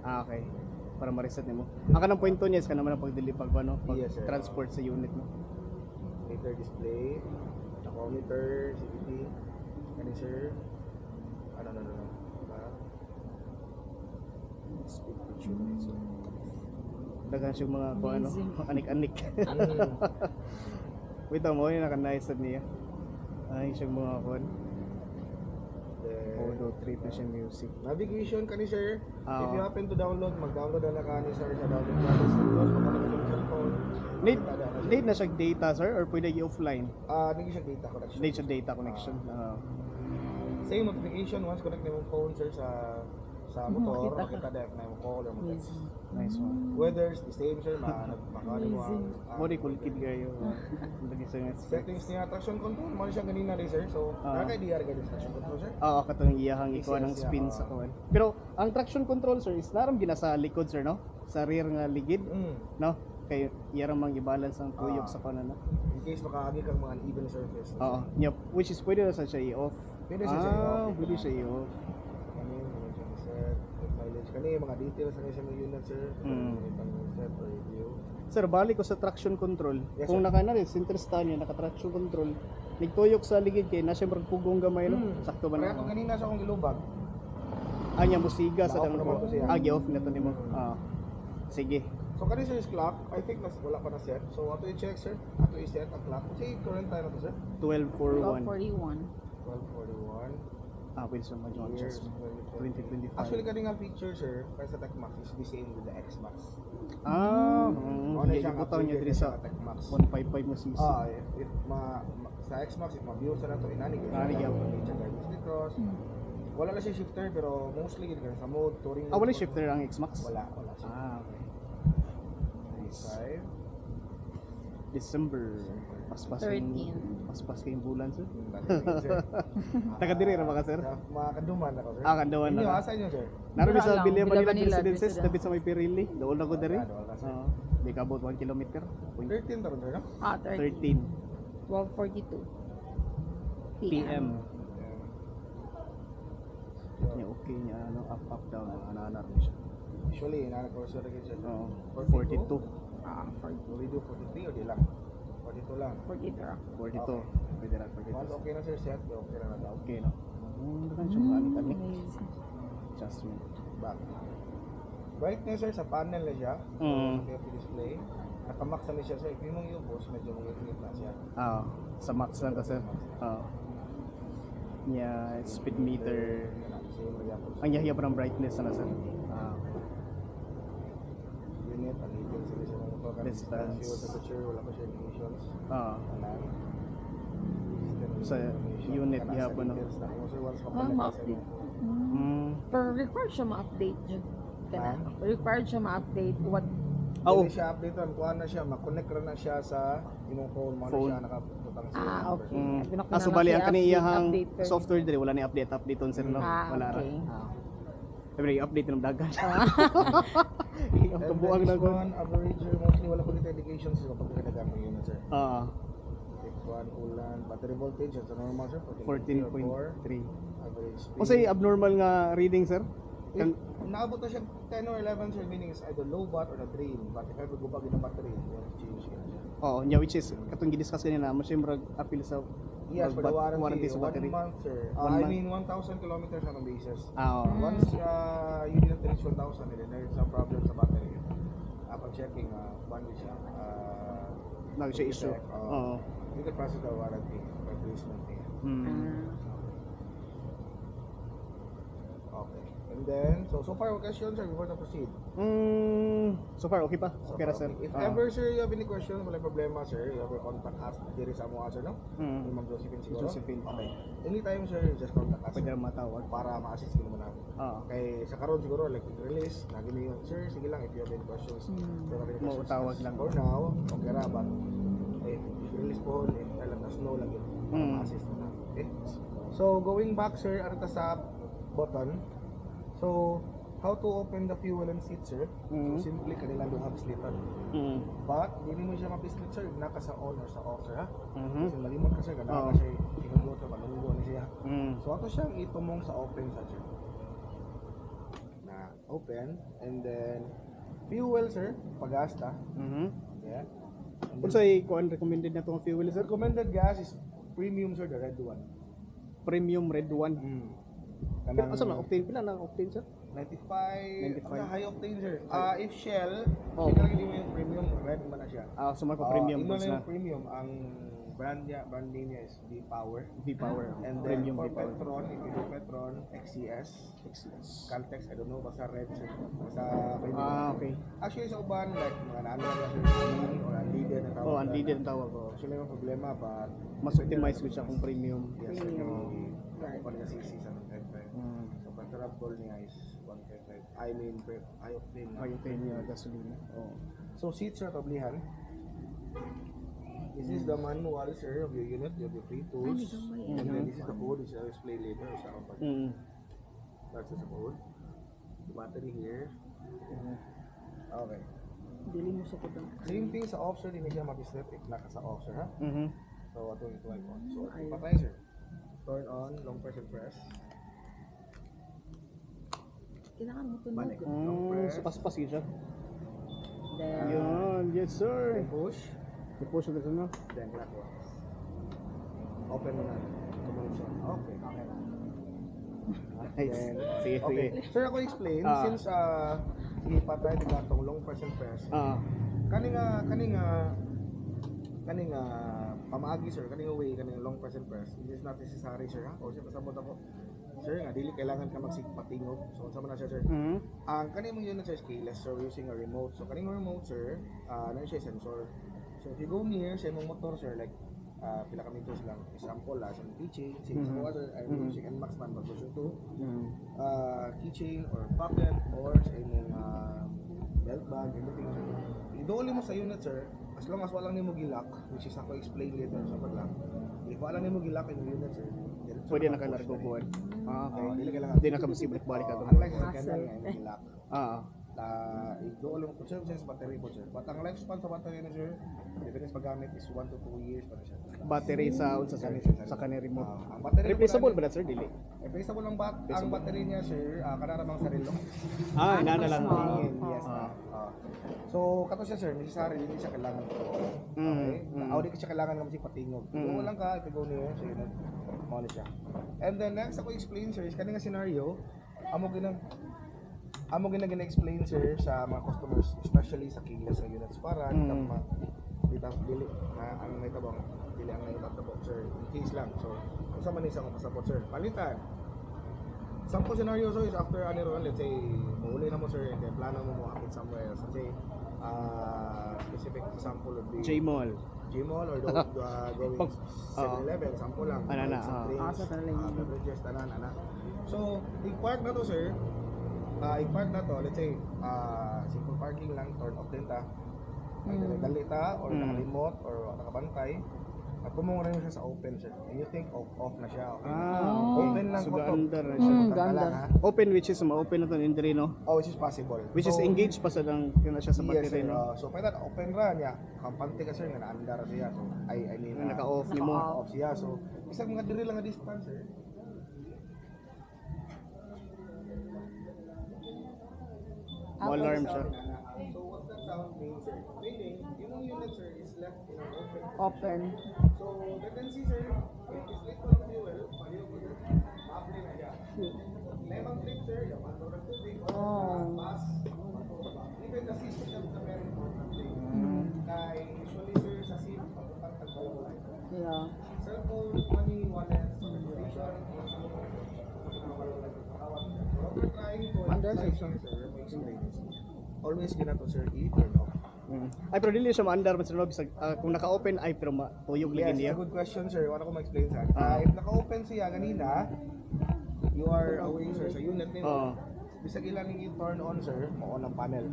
Ah, okay. Para ma-reset nimo. Ang kanang point niya is kanang pag-deli pag ano, pag Yes, sir. transport sa unit no. Meter display, tachometer, CVT. Kani, sir. Ano. Speed picture so. Dagan siya mga kung ano, anik-anik. Wait mo, yun naka-nice niya. Ay, siyang mga kuan. Odo 3 Vision Music. Navigation ka ni sir. Ah, If you oo. happen to download, mag-download na ka ni sir sa download natin sa Windows, magkano sa cellphone. Need na siya data sir or pwede i-offline? Hindi siya data connection. Need siya data connection. Same notification once connect na yung phone sir sa motor, makita na yung call or mag text. Nice one. Weather's the same sir, makakali mo ang Mo di kulkid kayo. Lagi sa nga settings niya, traction control, mo siya ganina rin sir. So, nakaka-DR ka din traction control sir. Oo, katong iyahang ikuha ng Yes, spin yeah, sa kuwan. Pero ang traction control sir is naram gina sa likod sir no? Sa rear nga ligid, no? Kay iyang mang i-balance ang tuyok sa kanan. In case makaagi kang mga uneven surface. Oo, yep. Which is pwede na sa siya i-off. Pwede siya i-off. Pwede siya i-off. Set, mileage kani mga details sa sa mga unit sir. Set or review. Sir, balik ko sa traction control. Yes, Kung sir. naka na rin, center stand niya, naka-traction control, nagtuyok sa ligid kay na siya pugong gamay, no? Sakto ba Kaya na? kung ganina sa akong ilubag, Anya musiga sa Na-off dang naman to siya. off na to nimo. Sige. so kani sir is clock, I think wala pa na set. So ato i-check sir, ato i-set ang clock. Kasi current time na to sir. 12:41. 41. 12:41. Pwede sa mga Years, adjustment. 2025. Actually kani nga feature sir, kaya sa TechMax is the same with the XMax. Ano siya butaw niya diri sa TechMax. 155 mo cc. If sa XMax if ma-view sa nato inanig. Inanig yan. Cross. Wala na siya shifter pero mostly gid sa mode touring. Wala shifter ang X-Max? Wala siya. Okay. Nice. 5. December. Paspas 13. Paspas kayong bulan sir. Sir. Taga diri ra ba ka sir? Mga kaduman ako sir. Kanduan Inyo, na. asa inyo sir? Naroon Wala sa lang, Villa Villa Manila Manila Residences, Residence. dapit sa may Pirili. Doon ako diri. Doon ka, sir. Di ka about 1 kilometer. 13 taron sir no? 13. 13 12:42. PM. Niya okay niya ano up down ana siya. Usually inaanap ko sir gid sir. Oo. 42. 42. Will we do 43 or di lang? 42 lang. 42. Pwede na Once 42. okay na sir set, okay na daw. Okay no. Dagan siya balik adjustment. Back. Brightness sir sa panel na siya. Mm. Okay, display. Nakamax na siya sir. If yung mga ubos, medyo mag-init na siya. Sa max lang ta sir. Niya speed meter. Same area po. Ang yahiya pa ng brightness na sir. Unit, pag-ibig sila siya ng motor. Distance. Fuel temperature, wala pa siya indications. Alam. Sa unit, gihapon, no? Ma-update. Pero required siya ma-update dyan. Required siya ma-update what Hindi siya update on, kuha na siya, mag-connect na siya sa imong phone mo na Phone. siya nakaputang sa okay. So bali ang kaniyahang software dire wala ni update on sir no. Wala ra. okay. Pero i-update ng dagan. Ang And kabuang then na this ko. one, average, mostly wala ko dito indications sa kapag nagdagan ng unit sir. Take one, ulan, battery voltage, it's a normal sir, 14.3. 14.3. Average speed. O say abnormal nga reading sir? If naabot na siya 10 or 11 sir, meaning is either low bat or a drain. But if ever gubag yung battery, you have to change it. Yeah, which is katong gidiscuss kanina mo siya murag appeal sa Yes, for the warranty, sa 1 battery. month sir. 1 I month. mean 1,000 kilometers on a basis. Oo. Once you didn't reach 1,000, then there is some problem sa battery. Upon checking, bundle siya. Nag siya issue. check, Oo. You can process the warranty replacement fee. Okay. And then, so far, questions sir before to proceed. So far okay pa? So Okay ra far, sir. If ever sir you have any questions, wala problema sir, you ever contact us diri sa amo sir no? Ni Ma'am Josephine siguro. Josephine. Okay. Anytime sir, just contact us. Pwede ra matawag. Para ma-assist ko naman namin. Kay sa karon siguro like release, lagi niyo sir, sige lang if you have any questions. Pero any Mo questions, tawag lang. For now, okay ra but if release po if let us know lang yun. Para ma-assist na namin. Okay? So going back sir, arita sa button. So how to open the fuel and seat sir? So simply kanila duha bislitan. But dili mo siya mapislit sir, naka sa on or sa off sir ha. Kasi malimot ka sir, ganahan ka siya inugot sa malunggo ni siya. So ato siyang itumong sa open sa sir. Na open and then fuel sir, pagasta. Yeah. And then, Unsay kuan recommended na tong fuel sir? recommended gas is premium sir, the red one. Premium red one. Kanang Asa na octane pila na octane sir? 95, 95. high octane sir. If Shell, Oh. Shell lagi mo yung premium, red man na siya. So may pa premium Ino goods na na. yung premium, ang brand name niya is V-Power. V-Power. And then Premium for V-Power. Petron, if you do Petron, XCS, Caltex, I don't know, basta red sir. Basta Okay. Actually sa uban, like mga naano na sir, Unleaded or Unleaded na tawag. Oh, unleaded ang tawag ko. Actually may problema, but Mas optimize ko siya kung premium. yes, sir, yung kung CC sa 1.5. Mm. So, preferable niya is 1.5. I mean, ioctane. Ayun yung gasolina. Oh. So, seats are tablihan. This is the manual, sir, of your unit. You have your free tools. And then this is the code, which I'll explain later. Sa company. Mm. That's the code. The battery here. Okay. Dili mo sa kuda. Same thing sa off, sir. Hindi siya mag-step if naka sa off, sir, ha? Mhm. So, ito yung tuwag on. So, patay, sir. Turn on, long press and press. Kailangan mo tunog. Balik. Long press. So paspas siya. Then, Yan, yes sir. Then push. I-push na ito na. Then clockwise. Open mo na. Tumunod. Okay. Okay na. Nice. Then, Sige, sige. okay. Sir, ako explain. Ah. Since, sige pa tayo nila itong long press and press. Ah, Kaninga, pamaagi sir, kaninga way, kaninga long press and press. It is not necessary sir ha. O sir, kasabot ako. Sir, nga, dili kailangan ka magsigpatingog. So, sama na siya sir. mhm. Ang kaning unit sir is keyless, so we're using a remote. So kaning remote sir, na siya sensor. So if you go near sa imong motor sir, like pila ka meters lang, example sa keychain, sige sa kuha sir, I'm using NMAX man version 2, Mhm. keychain or pocket or sa imong belt bag, everything sir. Idoli mo sa unit sir, as long as walang nimo gilock, which is ako explain later sa paglang. If wala nimo gilock yung unit sir, diretso Pwede ka na ka push largo na buwan. Ah, okay. Dili kailangan. Hindi na ka masibalik-balik ka. Unlike sa second hand, may gilock. Ah, Doon lang po sir, sa battery po sir. But ang lifespan sa battery na sir, depende sa paggamit is 1 to 2 years pa na siya. battery sa unsa sa kanang remote. Ang battery Replaceable ba na sir dili? Replaceable ang battery niya sir, kanaramang sarilo. Ah, ina na lang. Yes. So, kato siya sir, necessary, hindi siya kailangan. Okay? Hindi ka siya kailangan ng masig patingog. Kung lang ka, if you go near, so yun, muna siya. And then next, ako explain sir, is kanina scenario, amo gina-explain sir sa mga customers, especially sa keyless sa units para dili na ang may tabang dili ang nagtatabot sir in case lang. So kung sa man isa mo pasapot sir palitan sample scenario so is after let's say mahuli na mo sir and then plano mo hapit somewhere else, let's say specific example would be J-Mall. Gmall or going 7-Eleven, sample lang. Ana, Some drinks, sa talang beverages, tanan, ana. So, i-park na to sir. I-park na to, let's say, simple parking lang, turn off din ta. Dali ta, or nakalimot, or nakabantay. At pumunga rin siya sa open sir. And you think off na siya, okay? Open lang So ko to. under na So, siya. tanda lang, ha? Open which is ma-open na to entry no. Oh, which is possible. Which is So, engaged pa sa lang kina siya sa yes, battery sir. no. So, pwede open ra niya. Kampante ka sir, nga na-andar siya. So, I mean, Naka-off ni mo. off siya. So, isang mga diri lang nga distance sir. Mo alarm siya. So, what's that sound mean sir? Meaning, yung unit sir is left in an open. open. So, tendency sir, if it's late for fuel, paliw ko sir, ma-apply na siya. Lemang trip sir, yung pantong ng tubig, bus, even the seat is a very important thing. Kaya usually sir, sa seat, pagpapag tagbawa. Yeah. Cellphone, money, wallet, station, under section sir, always ginato sir, i-turn off. Ay pero dili siya ma-under man sa loob kung naka-open ay pero tuyog Yes, lagi niya. it's a good question sir. Wala ko ma-explain sa if naka-open siya ganina, you are away sir sa unit nimo. Bisag ilan yung i-turn on sir, mo-on ang panel.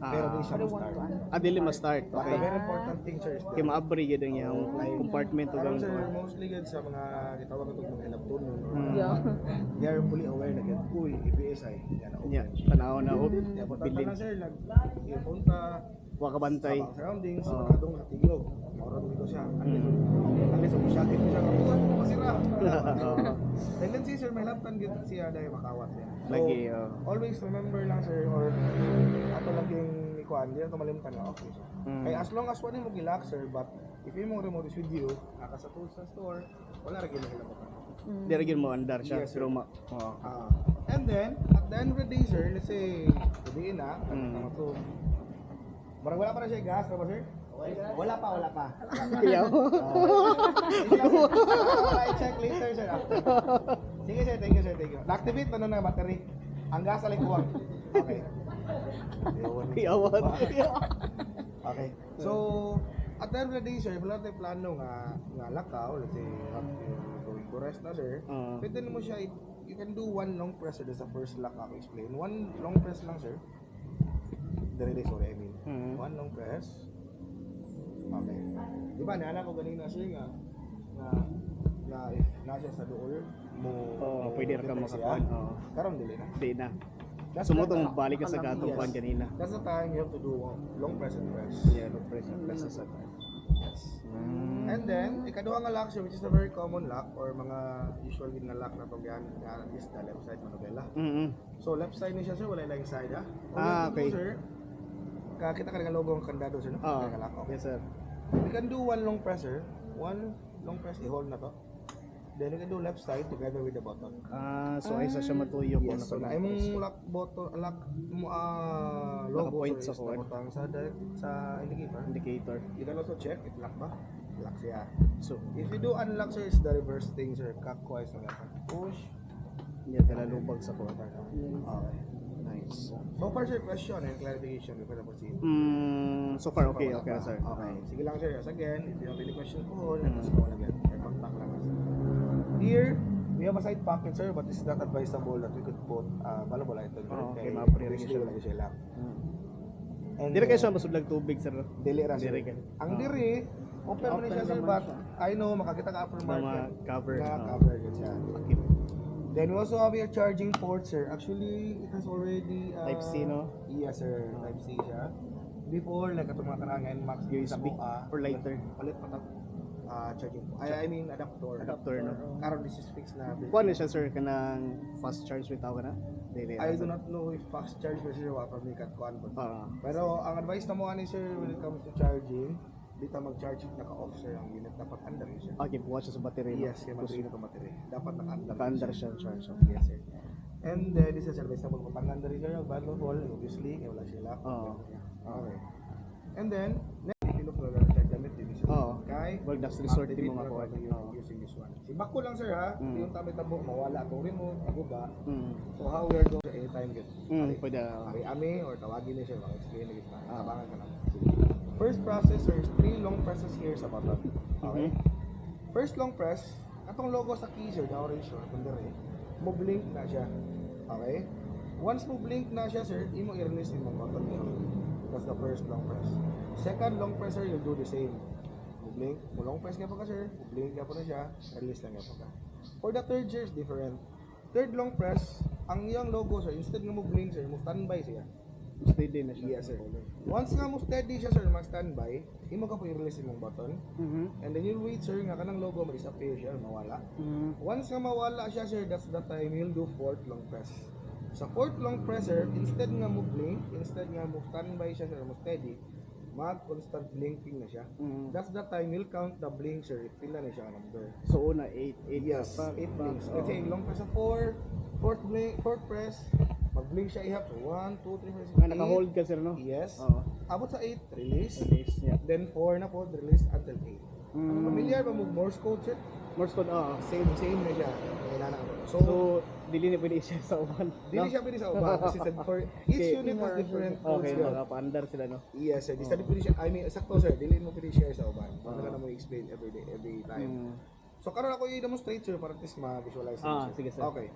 Pero di siya ma-start. Dili ma-start. But Okay. the very important thing sir is Kay ma-abri gid ang iyang compartment o karon gang. sir, mostly gid sa mga gitawag itong mga electronic Yeah. they are fully aware na gid, uy, EPSI, yan na Nya, open. tanaw na og Yeah, but bilin. na sir, nag-earphone ta, Wa ka bantay. sa surroundings, nakadong sa tingog. Maurang dito siya. Unless umusyakin mo siya, kapuan, masira. Tendency sir, may laptan gid siya dahil makawat siya. So, Lagi always remember lang sir, or ato lang yung ikuan, hindi na ito malimtan na okay sir. Kaya as long as wala mo gilock sir, but if yung remote is with you, naka sa tools sa store, wala rin ginahilapan. Di ra gyud mo andar siya Yes, sir. pero And then, at the end of the day sir, let's say, gabiin na, tama to. Marang wala pa na siya gas, tama sir? Wala pa. Kaya mo. I-check later, sir. Sige, sir. Thank you. Na-activate na na battery. Ang gas alay kuwang. Okay. Iyawan. Okay. So, at the end of the day, sir, wala tayong plano nga lakaw. Let's say, you're going to rest na, sir. Pwede mo siya, you can do one long press, sir. That's the first lock ako explain. One long press lang, sir. One long press. Okay. Di ba, naalala ko ganina, sir, nga if nasa sa dool mo, pwede ka makakuan. Karon dili na. Di na. That's Sumutong the- balik ka sa gatong Yes. kuan kanina. That's the time you have to do long press and press. Yeah, low pressure press sa Yes. And then, ikaduha nga lock, sir, which is a very common lock or mga usual din na lock na to yan, is the left side manobela. So left side ni siya, sir, wala lang side ha. Okay. Sir, kita ka nga logo ng kandado, sir, no? Kaya lock, okay. Yes, sir. You can do one long press, sir. One long press, i-hold na to. Then you can do left side together with the button. So ay sa siya matuyok ko Yes, so na imong lock button, lock mo logo Naka-point sir, sa is kuwan. nakabutang sa indicator. indicator. You can also check if lock ba. Lock siya. So, If you do unlock, sir, it's the reverse thing, sir. Clockwise na lang. Push. yeah, talalubag sa kuan. Okay. Nice. So far, sir, question and clarification before I proceed. So far okay, Wala okay, pa. sir. Okay. Sige lang, sir. As again, if you have any question po, let us know again. Or contact lang us. Here, we have a side pocket, sir, but it's not advisable that we could put valuable items. Okay, ma-pre-rin siya. Wala siya lang. And Dili kayo siya masudlag tubig, sir. Dili ra, sir. Dili ka. Ang diri, open mo na siya, sir, but I know, makakita ka upper market. cover. Na cover ka siya. Then we also have your charging port, sir. Actually, it has already Type C, no? Yes, sir. Type C siya. Before, like itong mga kanang NMAX USB or lighter. Palit pa charging port. I mean adapter. Adapter, no? Karon this is fixed na. Kuan na siya, sir, kanang fast charge with tawag na? Dili. I do not know if fast charge ba sir wa pa may kat kuan ba. Pero ang advice na mo ani sir when it comes to charging, dito mag-charge if naka-off sir ang unit dapat under yun siya. Okay, bukas siya sa battery. no? Yes, kaya matulog na battery. Dapat naka-under. Naka-under siya ang charge. Yes, sir. And this is advice na mo kung under rin sir, valuable, obviously, kaya wala siya lock. Okay. And then, next, if you look na lang siya, gamit din siya. Kay, Wag last resort activate din mga na kuan. pag using this one. Si Bako lang sir ha, yung tabi-tabo, mawala itong remote, ba? Mm. So how we are going to anytime get? Pwede. Ari-ami or tawagin niya siya, maka-explain na kita. Abangan ka lang. First process, there's 3 long presses here sa button. Okay? First long press, atong logo sa key sir, the orange one, kundari, mo blink na siya. Okay? Once mo blink na siya sir, imo i-release imong button niya. That's the first long press. Second long press sir, you'll do the same. Mo blink, mo long press ka pa ka sir, mo blink ka pa na siya, release lang ka pa ka. For the third sir, is different. Third long press, ang iyang logo sir, instead nga mo blink sir, mo standby siya. Steady na siya. Yes sir. Once nga mo steady siya sir, mag-standby, imo ka po i-release imong button. And then you'll wait sir, nga kanang logo ma-disappear siya, mawala. Once nga mawala siya sir, that's the time you'll do fourth long press. Sa fourth long press sir, instead nga mo blink, instead nga mo standby siya sir, mo steady, mag-constant blinking na siya. That's the time you'll count the blink sir, if pila na siya ang number. So una 8 Yes, 8 blinks. Let's say long press sa 4, fourth blink, fourth press, mag-blink siya ihap. So 1, 2, 3, 4, 5, 6, Nga naka-hold ka, sir, no? Yes. Oo. Abot sa 8, release. Release, yeah. Then 4 na po, release until 8. Familiar ba mo Morse code sir? Morse code, oo. Same na siya. Kailangan ako. So, So, dili na pwede siya sa uban. dili siya pwede sa uban. Kasi for each Okay. unit has different codes. Okay, yun. makapaandar sila, no? Yes sir, di sa pwede siya, I mean, sakto sir, dili mo pwede share sa uban. Paano ka na mo explain every day, every time. So, karon ako i-demonstrate sir para at least ma-visualize mo, sir. Sige, sir. Okay.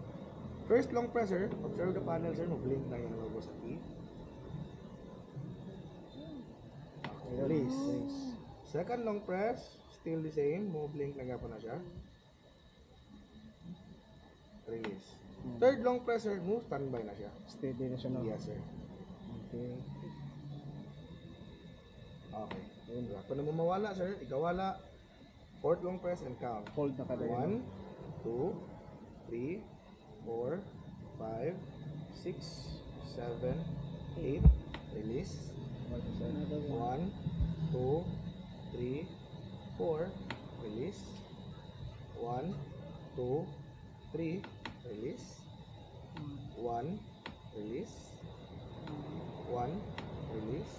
First long press sir, observe the panel sir, mo-blink na yung logo sa key. Okay, release. Second long press, still the same, mo-blink na nga pa na siya. Release. Third long press sir, mo standby na siya. Steady na siya, no? Yes sir. Okay. Okay. Yun ba? Kung na mo mawala sir, ikawala. Fourth long press and count. Hold na kada 1, 2, 3, 4, 5, 6, 7, 8. Release. 1, 2, 3, 4. Release. 1, 2, 3. Release. 1. Release. 1. Release.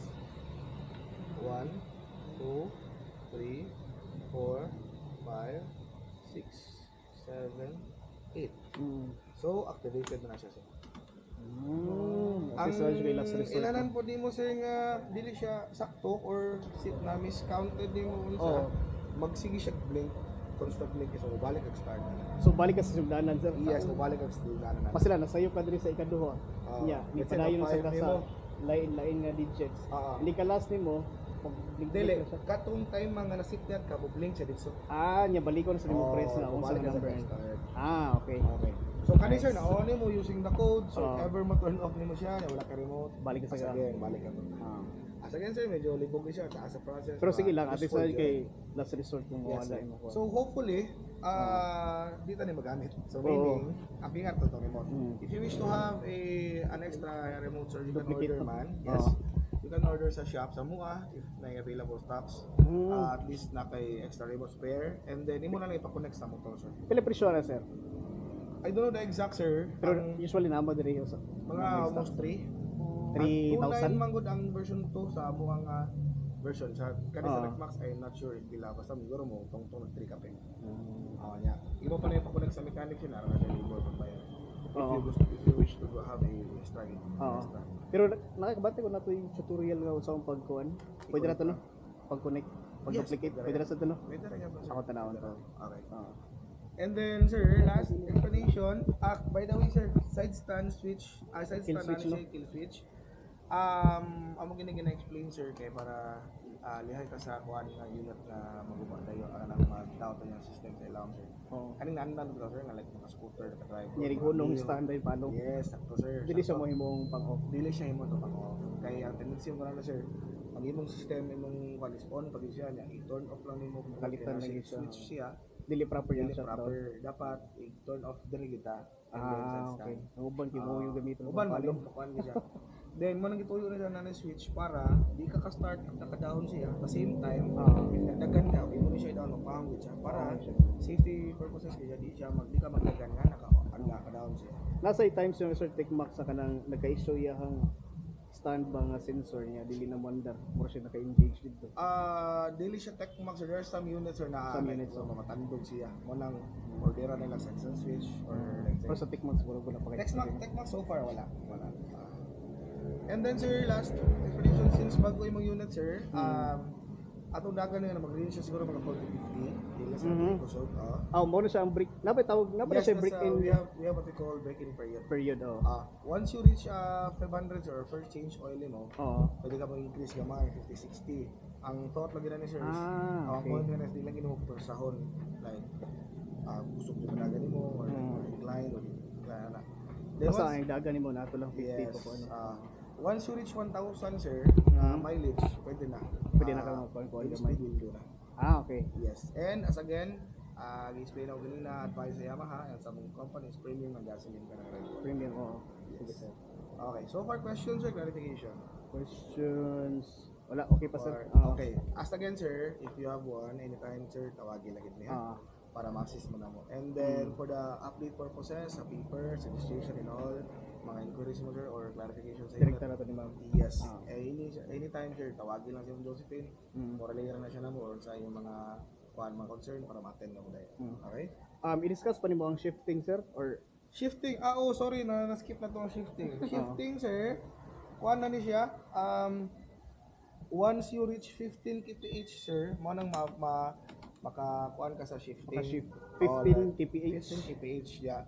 1. 2, 3, 4, 5, 6, 7, 8. So, activated na siya sir. Ang kay last resort. ilanan po di mo sir nga dili siya sakto or na miscounted di mo unsa. Oo. Magsige siya blink constantly so balik kag start. So balik ka sa sugdanan sir. Yes, mabalik kag start na. Pasila na sayo ka diri sa ikaduha. Nya, ni let's say padayon top sa five kasa nimo. lain-lain nga digits. Oo. Hindi ka last nimo pag Dili, katong time mga nasitnet ka blink siya dito. nya balikon sa nimo press na unsa balik nga ka sa number. start. Okay. Okay. So kani sir na on mo using the code so Oo. if ever mo turn off nimo siya wala ka remote. Balik ka sa again, balik ka. As again sir medyo libog siya taas sa process. Pero sige lang, at useful least siya. kay last resort mo Yes, wala sir. mo ko. So hopefully, dito na magamit. So meaning, ang pingat to remote. If you wish to have an extra remote sir, you can Duplicate order to. man. Yes. You can order sa shop sa MUA if may available stocks. At least na kay extra remote spare. And then, imo na lang ipa-connect sa motor sir. Pila presyo na sir? I don't know the exact sir. Pero Ang usually namo diri sa mga almost 3. 3,000. man gud ang version 2 sa buang version sa kani sa Oo. Max I'm not sure if pila basta siguro mo tong 3 ka pin. Nya. Imo pa na ipa-connect sa mechanic yun ara siya libor pag bayad. Oo. If you wish to have a extra. Oo. Pero nakakabati ko na to yung tutorial nga sa akong pagkuan. Pwede na to no? Pag-connect, pag-duplicate, Yes, pwede na sa to no? Pwede ra gyud sir. Ako tanawon to. Okay. Oo. And then sir, last explanation, by the way sir, side stand switch, side Kill stand switch, na no? siya kill switch. Amo gina-explain sir kay para lihay ka sa kuan nga unit nga magubad dayo ana nang mag-doubt yung system sa ilawom sir. Oo. Kaning naandan ko sir nga like mga scooter ka drive. Nyeri gulong standard palo. Yes, sakto sir. Dili siya sakto. mo himong pang-off. Dili siya himo to pang off. Kaya ang tendency mo na sir, pag imong system imong kuan is on pag siya niya i-turn off lang nimo kung Kalitan kailangan lagi siya. switch siya. Dili proper Dili yan shutdown. proper dapat i-turn off diri kita. Okay. Ang uban kay mo yung gamiton. Uban malong kuan siya. Then mo nang gituyo na siya na switch para di ka ka-start nakadahon siya at the same time if nagdagan ka okay mo ni siya down mapahangod siya para safety purposes kaya di ka magdagan nga nakadahon siya. Nasa times yung Sir Techmax sa kanang nagka-issue yahang stand ba nga sensor niya dili na wonder mo siya naka-engage dito. Dili siya Techmax, there are some units or na Some units, so matandog siya mo nang ordera nila sa switch or like Pero sa Techmax wala ko na pa Techmax so far wala. And then sir, last explanation since bago yung mga unit sir, atong dagan nga mag-range siya siguro mga 40-50, dili sa kusog. mo na siya ang break. Napay tawag na Yes, siya break in we have what we call break-in period. period Once you reach 500 or first change oil mo, Oo. pwede ka mag-increase gamay 50-60. Ang thought lagi na ni sir is, ang okay. point nga na di lang mo per sahon like kusog yung dagan mo or incline or kaya na. Then Basta once- ang dagan nimo nato lang 50 Yes. pa po ano. Once you reach 1,000 sir, mileage, pwede na. Pwede na ka magkuhan Use gamay. speed window na. Okay. Yes. And as again, i-explain ako ganina, advice sa Yamaha and sa mga companies, premium ng gasoline ka na rin. Premium Sige Yes. sir. Okay, so far questions or clarification? Questions. Wala okay pa sir. Okay. As again sir, if you have one, anytime sir, tawagin lang niya. Para ma-assist mo na mo. And then, for the update purposes, sa papers, registration and all, mga inquiries mo sir or clarification sa Direkta na to ni ma'am. Yes. Anytime sir, tawagin lang si Ma'am Josephine. Or later na siya na mo or sa yung mga mga concern para ma-attend na mo dahil. Okay? I-discuss pa nimo ang shifting sir or Shifting. Sorry, na-skip na to ang shifting. Shifting sir, kuha na ni siya. Once you reach 15 kph sir, mo nang makakuan ka sa shifting. Maka-shift. Oh, 15 like, kph. 15 kph, yeah.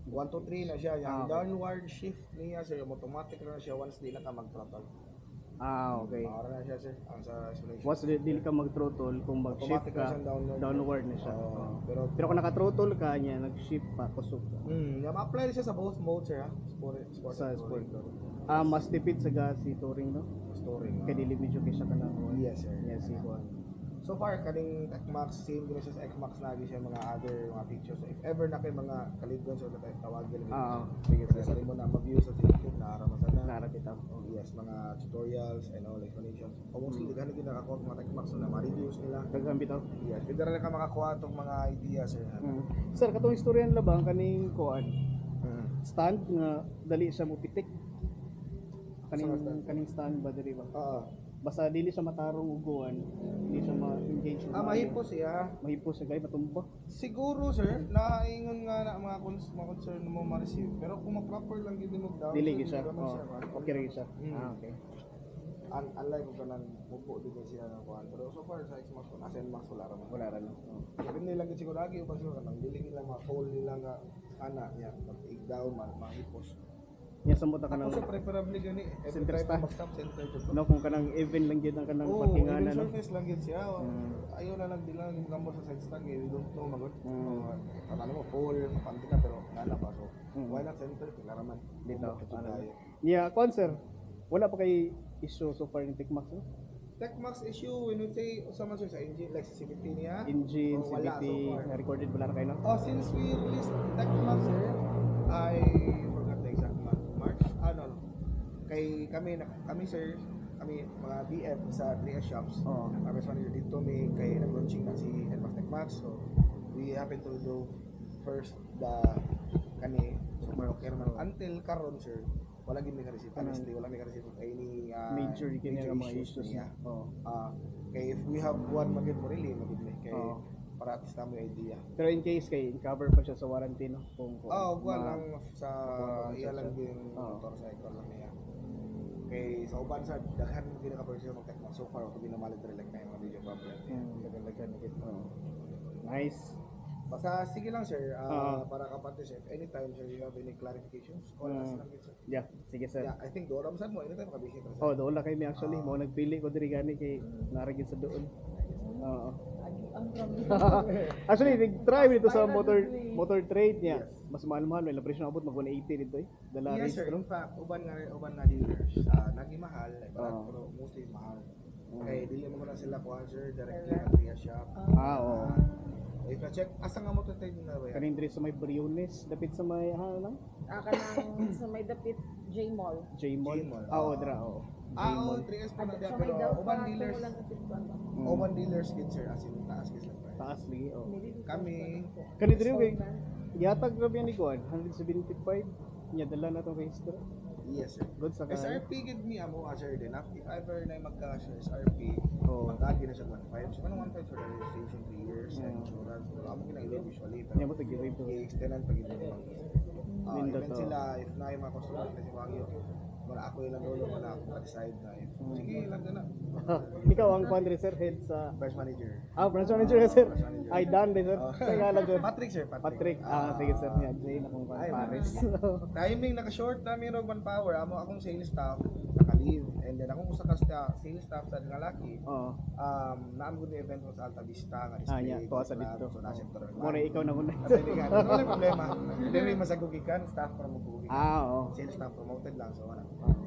1 to 3 na siya. Yung downward shift niya sir, yung automatic na siya once di na ka mag-throttle. Okay. Para na siya sir, ang sa explanation. Once dili ka mag-throttle, kung mag-shift Automatic na ka, siyang downward na siya. Pero Pero kung naka-throttle ka niya, nag-shift pa, kusog ka. ma-apply siya sa both modes sir, sport Sa and sport. touring. Mas tipid sa gas si touring no? Storing. Kaya dili medyo kaya siya ka na. Yes sir. Yes, si Juan. So far, kaning X-Max, same din siya sa X-Max, lagi siya mga other mga features. So if ever na kayo mga kalibgan, so tawagin lang. Sige Kasi sir. sa mo na mag-view sa YouTube, naaramasan na. Narap ito. Yes, mga tutorials and all explanations. Almost hindi din nakakuha ng mga X-Max na ma-reviews nila. Kagambit ito. Yes, pwede rin ka makakuha itong mga ideas sir. Sir, katong istorya labang kaning kuan. Stand nga dali siya mo pitik. Kaning stand ba diri ba? Basta dili siya matarong uguan, hindi siya ma-engage. Mahipos siya. Mahipos siya kay matumba. Siguro sir, nakaingon nga na mga concern mo ma-receive. Pero kung ma-proper lang gid mo daw. Dili siya. naman Oh, okay rin siya. Okay. Unlike kung kanang mupo din siya ng kuan. Pero so far sa Xmax ko nasa Max wala ra man. Wala ra no. Oh. Sabi nila gid siguro lagi uban siguro kanang dili nila ma-fall nila nga ana niya, pag-take down mahipos. Nya samot ka nang Ako sa preferably gani every Centrista. time mag-stop center jud. no kung kanang even lang gyud ang kanang Oo, parkingan even no. surface lang yun siya. Mm. Ayaw na lang bilang yung gamot sa side stand, we don't know magod. Mm. Ano mo, fall, panty ka, pero nana pa. So, Mm. why not center? Klaraman. Dito, Ano ano. Nya concert. Wala pa kay issue so far ng Tecmax no? Techmax issue, when we say, usama sir sa engine, like sa CVT niya. Engine, Oh, wala CVT, so far. na recorded wala na kayo no? Oh, since we released Techmax sir, I forgot the exact month. March? No. Kami sir, kami mga BF sa 3S shops. Oo. Tapos manager dito may kay nag-launching na si Nmax Techmax. So, we happen to do first the kani super okay naman. Until karon sir, wala gid may ka-receive. Honestly, wala may ka-receive of any Major kini nga mga issues niya. niya. Oh. Kay if we have one magid mo really magid may kay Oo. para at least na mo yung idea. Pero in case kay cover pa siya sa warranty no kung Kuan ma- lang sa kuwan iya siya lang siya. yung Oo. motorcycle lang niya. Kay sa uban sa daghan mo ginaka-purchase ng Tecmax so far ako binamalit direct na yung mga video problem. Daghan gid. Oh. Nice. Basta sige lang sir, Oo. para kapatid sir, if anytime sir you have any clarifications, call us lang gid sir. Yeah, sige sir. Yeah, I think doon saan mo anytime makabisit sir. Oh, doon lang kay mi actually. Mo nagpili ko diri gani kay naragid sa doon. Oo. Actually, nag-try dito sa motor trade niya. Mas mahal-mahal, may presyo abot mag 180 dito eh. Dala Yes sir, race in fact, uban na dealers, naging mahal, like, Oo. pero mostly mahal. Kaya dili mo lang sila kuha sir, directly ang Ria shop. oo. If na-check, asa nga mo trade na ba yan? Kaning diri sa may Briones, dapit sa may lang? Kanang sa may dapit J Mall. J-Mall. J-Mall. Oo, dra, oo. Oo, 3S pa na diya, pero uban dealers, uban dealers gid sir, as in taas gid lang price. Taas lagi, oo. Kami, Kani diri kay yatag grabe ni kuan, 175 niya dala na tong register. yes sir. Good sa kan. SRP gid mi amo sir din. If ever na magka-share SRP, Oo. magkagi na siya 1.5. So kanang 1.5 for the registration 3 years and insurance. Pero amo kinailan usually. Niya mo tag-give to. I-extendan pag ito naman. Nindot Even to. sila, if na yung mga customer kasi Wagyu, wala ako ilang lolo, wala ako pa-decide na if, sige, ilang ka na. Ikaw ang country sir head sa Branch manager. branch manager ka, sir. Branch manager. Ay dan din sir. Sa ngalan sir. Patrick sir, Patrick. Sige sir niya. Jay na kung Ay, Paris. Timing, naka-short na may Rogman Power. Amo akong sales staff, naka-leave. And then akong usa ka sales staff sa Ngalaki. Oo. Naamgod yung event mo sa Alta Vista, nga Nya, display. tuwa sa club, dito. So, nasa ito rin. Muna ikaw na muna. Wala problema. Hindi masagugikan, staff para magugikan. Oo. Sales staff promoted lang, so wala. Oo.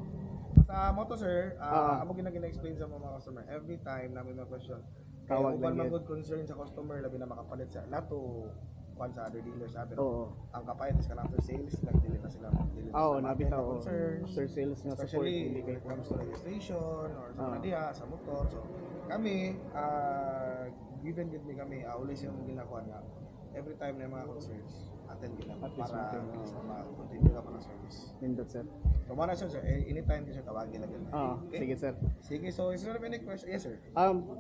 Sa moto sir, Ah. amo gina-explain sa mga customer every time namin may question. Tawag Kaya uban lang man yun. good concern sa customer labi na makapalit sa not to kwan sa other dealers pero Oo. ang kapayat is kanang after sales nagdili na sila magdili na Oo, sila nabitaw. mga concerns Sir sales nga support especially hindi when kay it comes to registration or sa Ah. mga diha sa motor. So kami given with me kami always yung ginagawa nga every time na yung mga concerns attend kita At least para maintain, at least oo. ma-continue ka pa ng service. Nindot sir. So mana siya sir, anytime kasi tawagin lang yun. Sige sir. Sige, so is there any question? Yes, sir.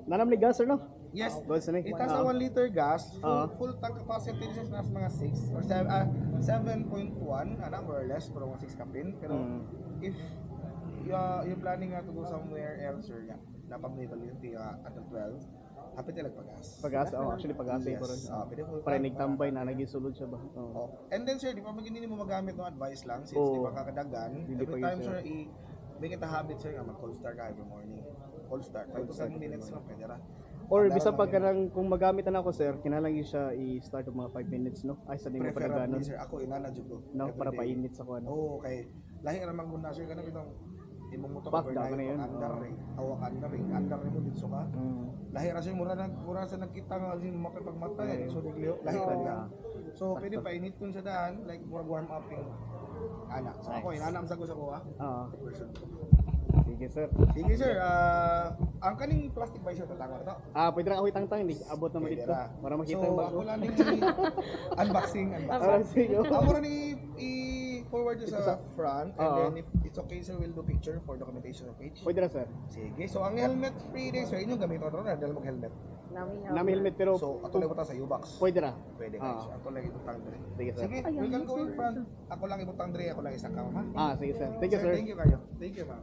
Nanam ni gas sir no? Yes. Good sir. It has a 1 liter gas, Ah. full tank capacity is nasa mga 6 or 7.1, more or less, pero mga 6 kapin. Pero if you're planning to go somewhere else, sir, napag-validity until 12, happy tayo pag-gas. Pag-asa, actually pag-asa Yes. ko rin. Pwede full Para tank, nagtambay na nagisulod siya ba? Oh. And then sir, di pa magiging mo magamit ng advice lang since Oo. di ba kakadagan. Hindi Every pa yun, time sir. sir, make it a habit sir nga mag-cold start ka every morning. Cold start, 5 to 7 minutes lang pwede ra. Or Andar bisan lang pag yun. kanang kung magamit na ako sir, kinahanglan gyud siya i-start og mga 5 minutes no. Ay sa nimo Preferably padaganon. sir, ako inanadyo ko. No, every para day. painit sa kuan. Oo, kay lahi ra man guna sir kanang bitong imong motor Back overnight down na yun, andar oo. ring awak andar mo dito ka. Lahi ra sir mura sa nagkita nga sin makipagmatay so diglio lahi ra diya. So pwede painit kun sa daan like murag warm up yung ana. So ako inanam sa ko sa kuha. Oo. Version ko. Sige sir. Sige sir, ang kaning plastic ba siya tatangwa ito? Pwede ra ako itangtang ni abot naman Pwede dito ra. para makita So yung ako bago. lang ni unboxing. Sige. Ako rin i-forward nyo sa front and Oo. then if It's okay sir, we'll do picture for documentation of page. Pwede na sir. Sige, so ang helmet free day sir, inyong gamiton na dahil mag-helmet. Nami helmet pero So, ato lang ibutang sa U-box. pwede na. Pwede Ah. guys. Ato lang ibutang dre. Sige sir. Sige, we can go in front. Ako lang ibutang dre, ako lang isang ha. Ah, sige sir. Thank you sir. Thank you kayo. Thank you ma'am.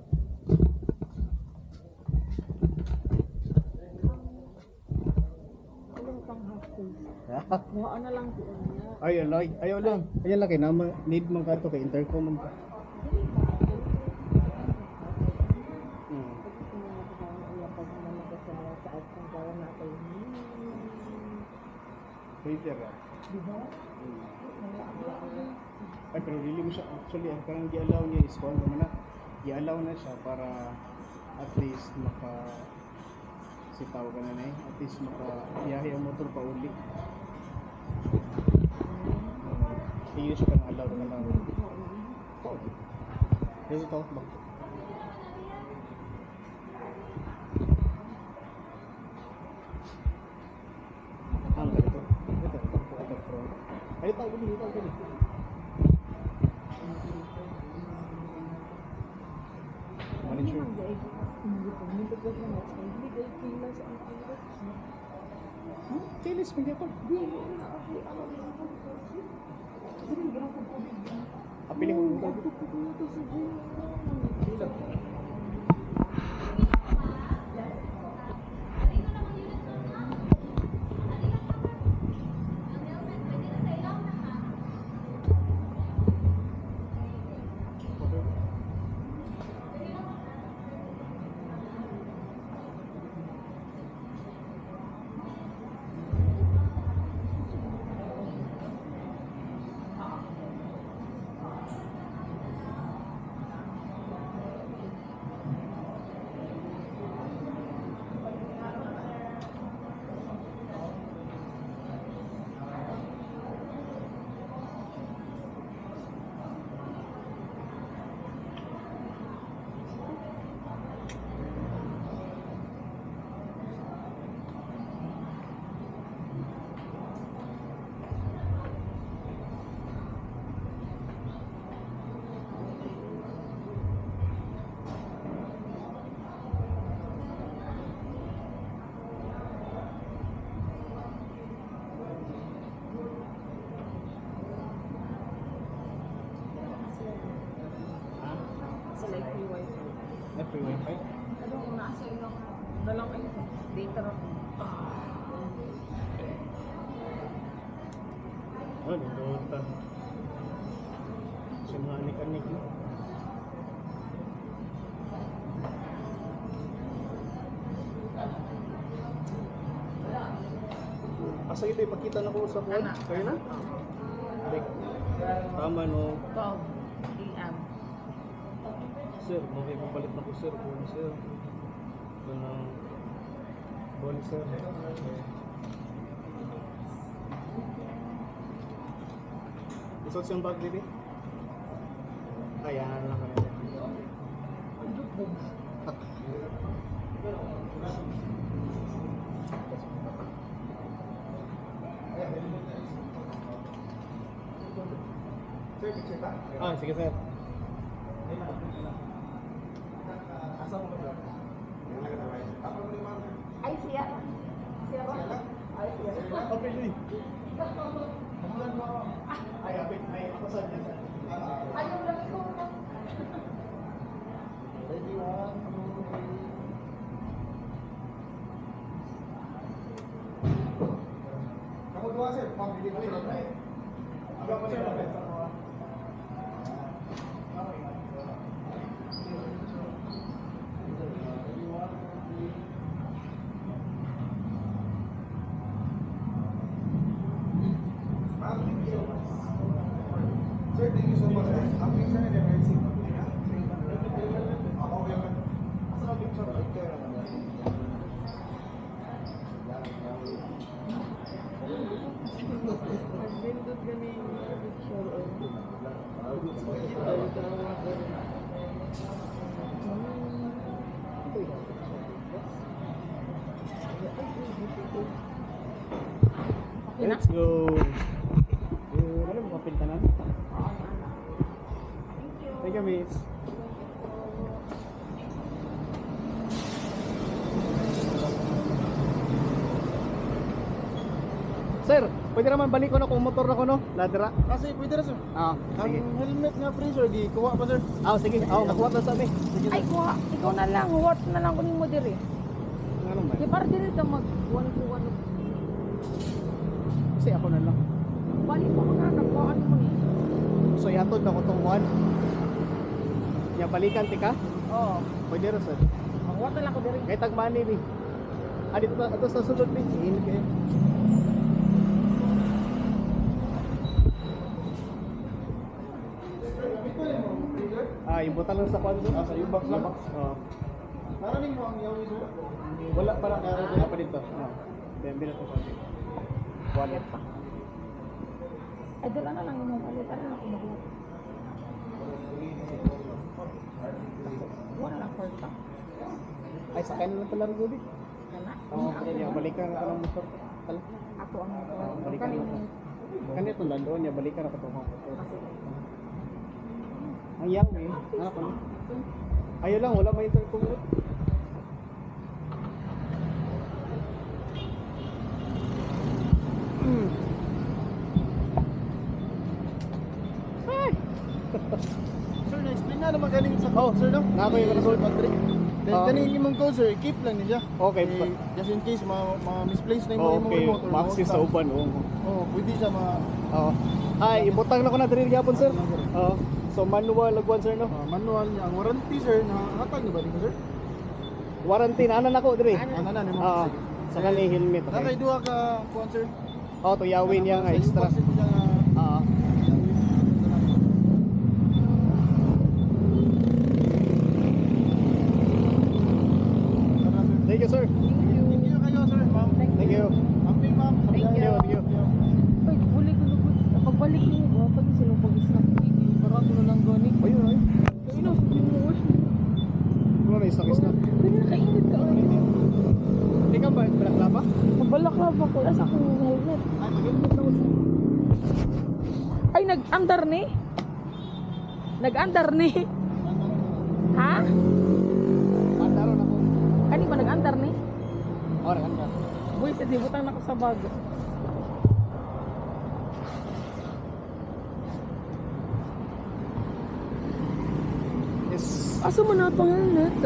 Buhaan na lang doon niya. Ayun lang. Ayun lang. Ayun lang kay nama need man ka to kay intercom man ka. Hmm. Pwede ra. Ay, pero really mo siya, actually, ang parang gi-allow niya is kung ano na, gi-allow na siya para at least sitaw ka na na at least biyahe ang motor pa uli. Hindi siya parang allow na lang. Oh. Kasi ito, ang ganito. Ito, front. Ay, ito, gini. Manager. Kilis, hindi ako. Apili ko. Free wifi? Dalang ay data ro. Oh, nandun ta. Sa mga anik-anik no? Asa ito ipakita na ko sa phone? Kayo na? Tama no. 12 AM. Sir, okay papalit na ko sir. Phone sir. Ito na. Phone sir. Isot siyang bag dito? Ayan lang kami. Sir, picture ta? Ah, sige sir. Asa mo ba? Ako mo ni ma'am. Ay, siya. Siya ba? Ay, siya. Okay, Louie. Ay, apit. Ay, ako sa niya. Ayaw lang ko. Ready, 1, 2, 3. Kamu dua sir, ma'am, hindi ko sila. Aga pa sir, Sir, thank you so much. Ang picture na rin, si ako yung asa ang picture? Nagbindot kami yung picture. Let's go. Ano mo kapil ka na? Thank you, miss. Sir, pwede naman balik ko na kung motor na ko no? Ladra. Kasi pwede na sir. Ah, Ang sige. helmet nga free sir, di kuha pa sir. Ah, sige. Ah, makuha na sa amin. Ay, kuha. Ikaw na lang. What na lang kunin mo diri. Ano man? Di para diri ka mag-1-1. Kasi ako na lang. Balik mo mga nagkuhaan mo ni. So, yatod na ko tong one. Ya, balikan tika. Oo. Pwede rin, sir. Magkuha na lang ko diri. Kahit tagmani ni. Ah, dito na. Ito sa sulod ni. Init kayo. Ah, yung butang lang sa kwan, sir. Ah, sa yung box lang. Oo. Naraning mo ang yawi sir. Wala pa lang. Wala pa dito. Ah. Then, bila to pa. Wallet pa. Ay, dala na lang yung palit. Para na ako magkuha. Wala lang kwarta. Ay, sakay na lang pala rin, Rudy. Kana. Oo, kaya balikan ka ng motor. Tala. Ako ang Balikan mo. Kanito lang doon niya, balikan ako itong motor. Ang yaw eh. Ano ko? Ayaw lang, wala may intercom. Sir, na-explain na naman galing sa Oh, sir no? nga ko yung result. battery. Then Ah. kanini mong code sir, keep lang niya. Okay, Eh, just in case misplace na yung okay, remote or maxi sa uban. Oo. Oh, pwede siya Oo. Ay, ibutang na ko na diri gyapon, sir. Oo. So manual lagwan, sir, no? manual niya. Ang warranty sir, hatag niyo ba dito sir? Warranty na na nako diri. Ano na nimo? Oo. Sa kanang helmet. Nakay Okay. duha ka kuan sir. Oh, to yawin niya nga Sa extra. iwas ito siya nga. Oo. Thank you, sir. Thank you kayo sir, ma'am. Thank you. Amping ma'am. Thank you. Thank you. Ay, buli ko lugod. Pagbalik niyo, pag sinupag isna. Barato na lang gani. Ayun, ay. Ino, sabi mo. Ano na isang isna? Dili nakainit ka. Hindi ka ba balaklava? Mabalak na ba ko sa akong helmet? Ay, mag-helmet na ko. Ay, nag-andar ni? Nag-andar ni? Ha? Andaro na ko. Kani ba nag-andar ni? Oh, naganda. Boy, sa dibutang na ko sa bag. Yes. Asa mo na itong helmet?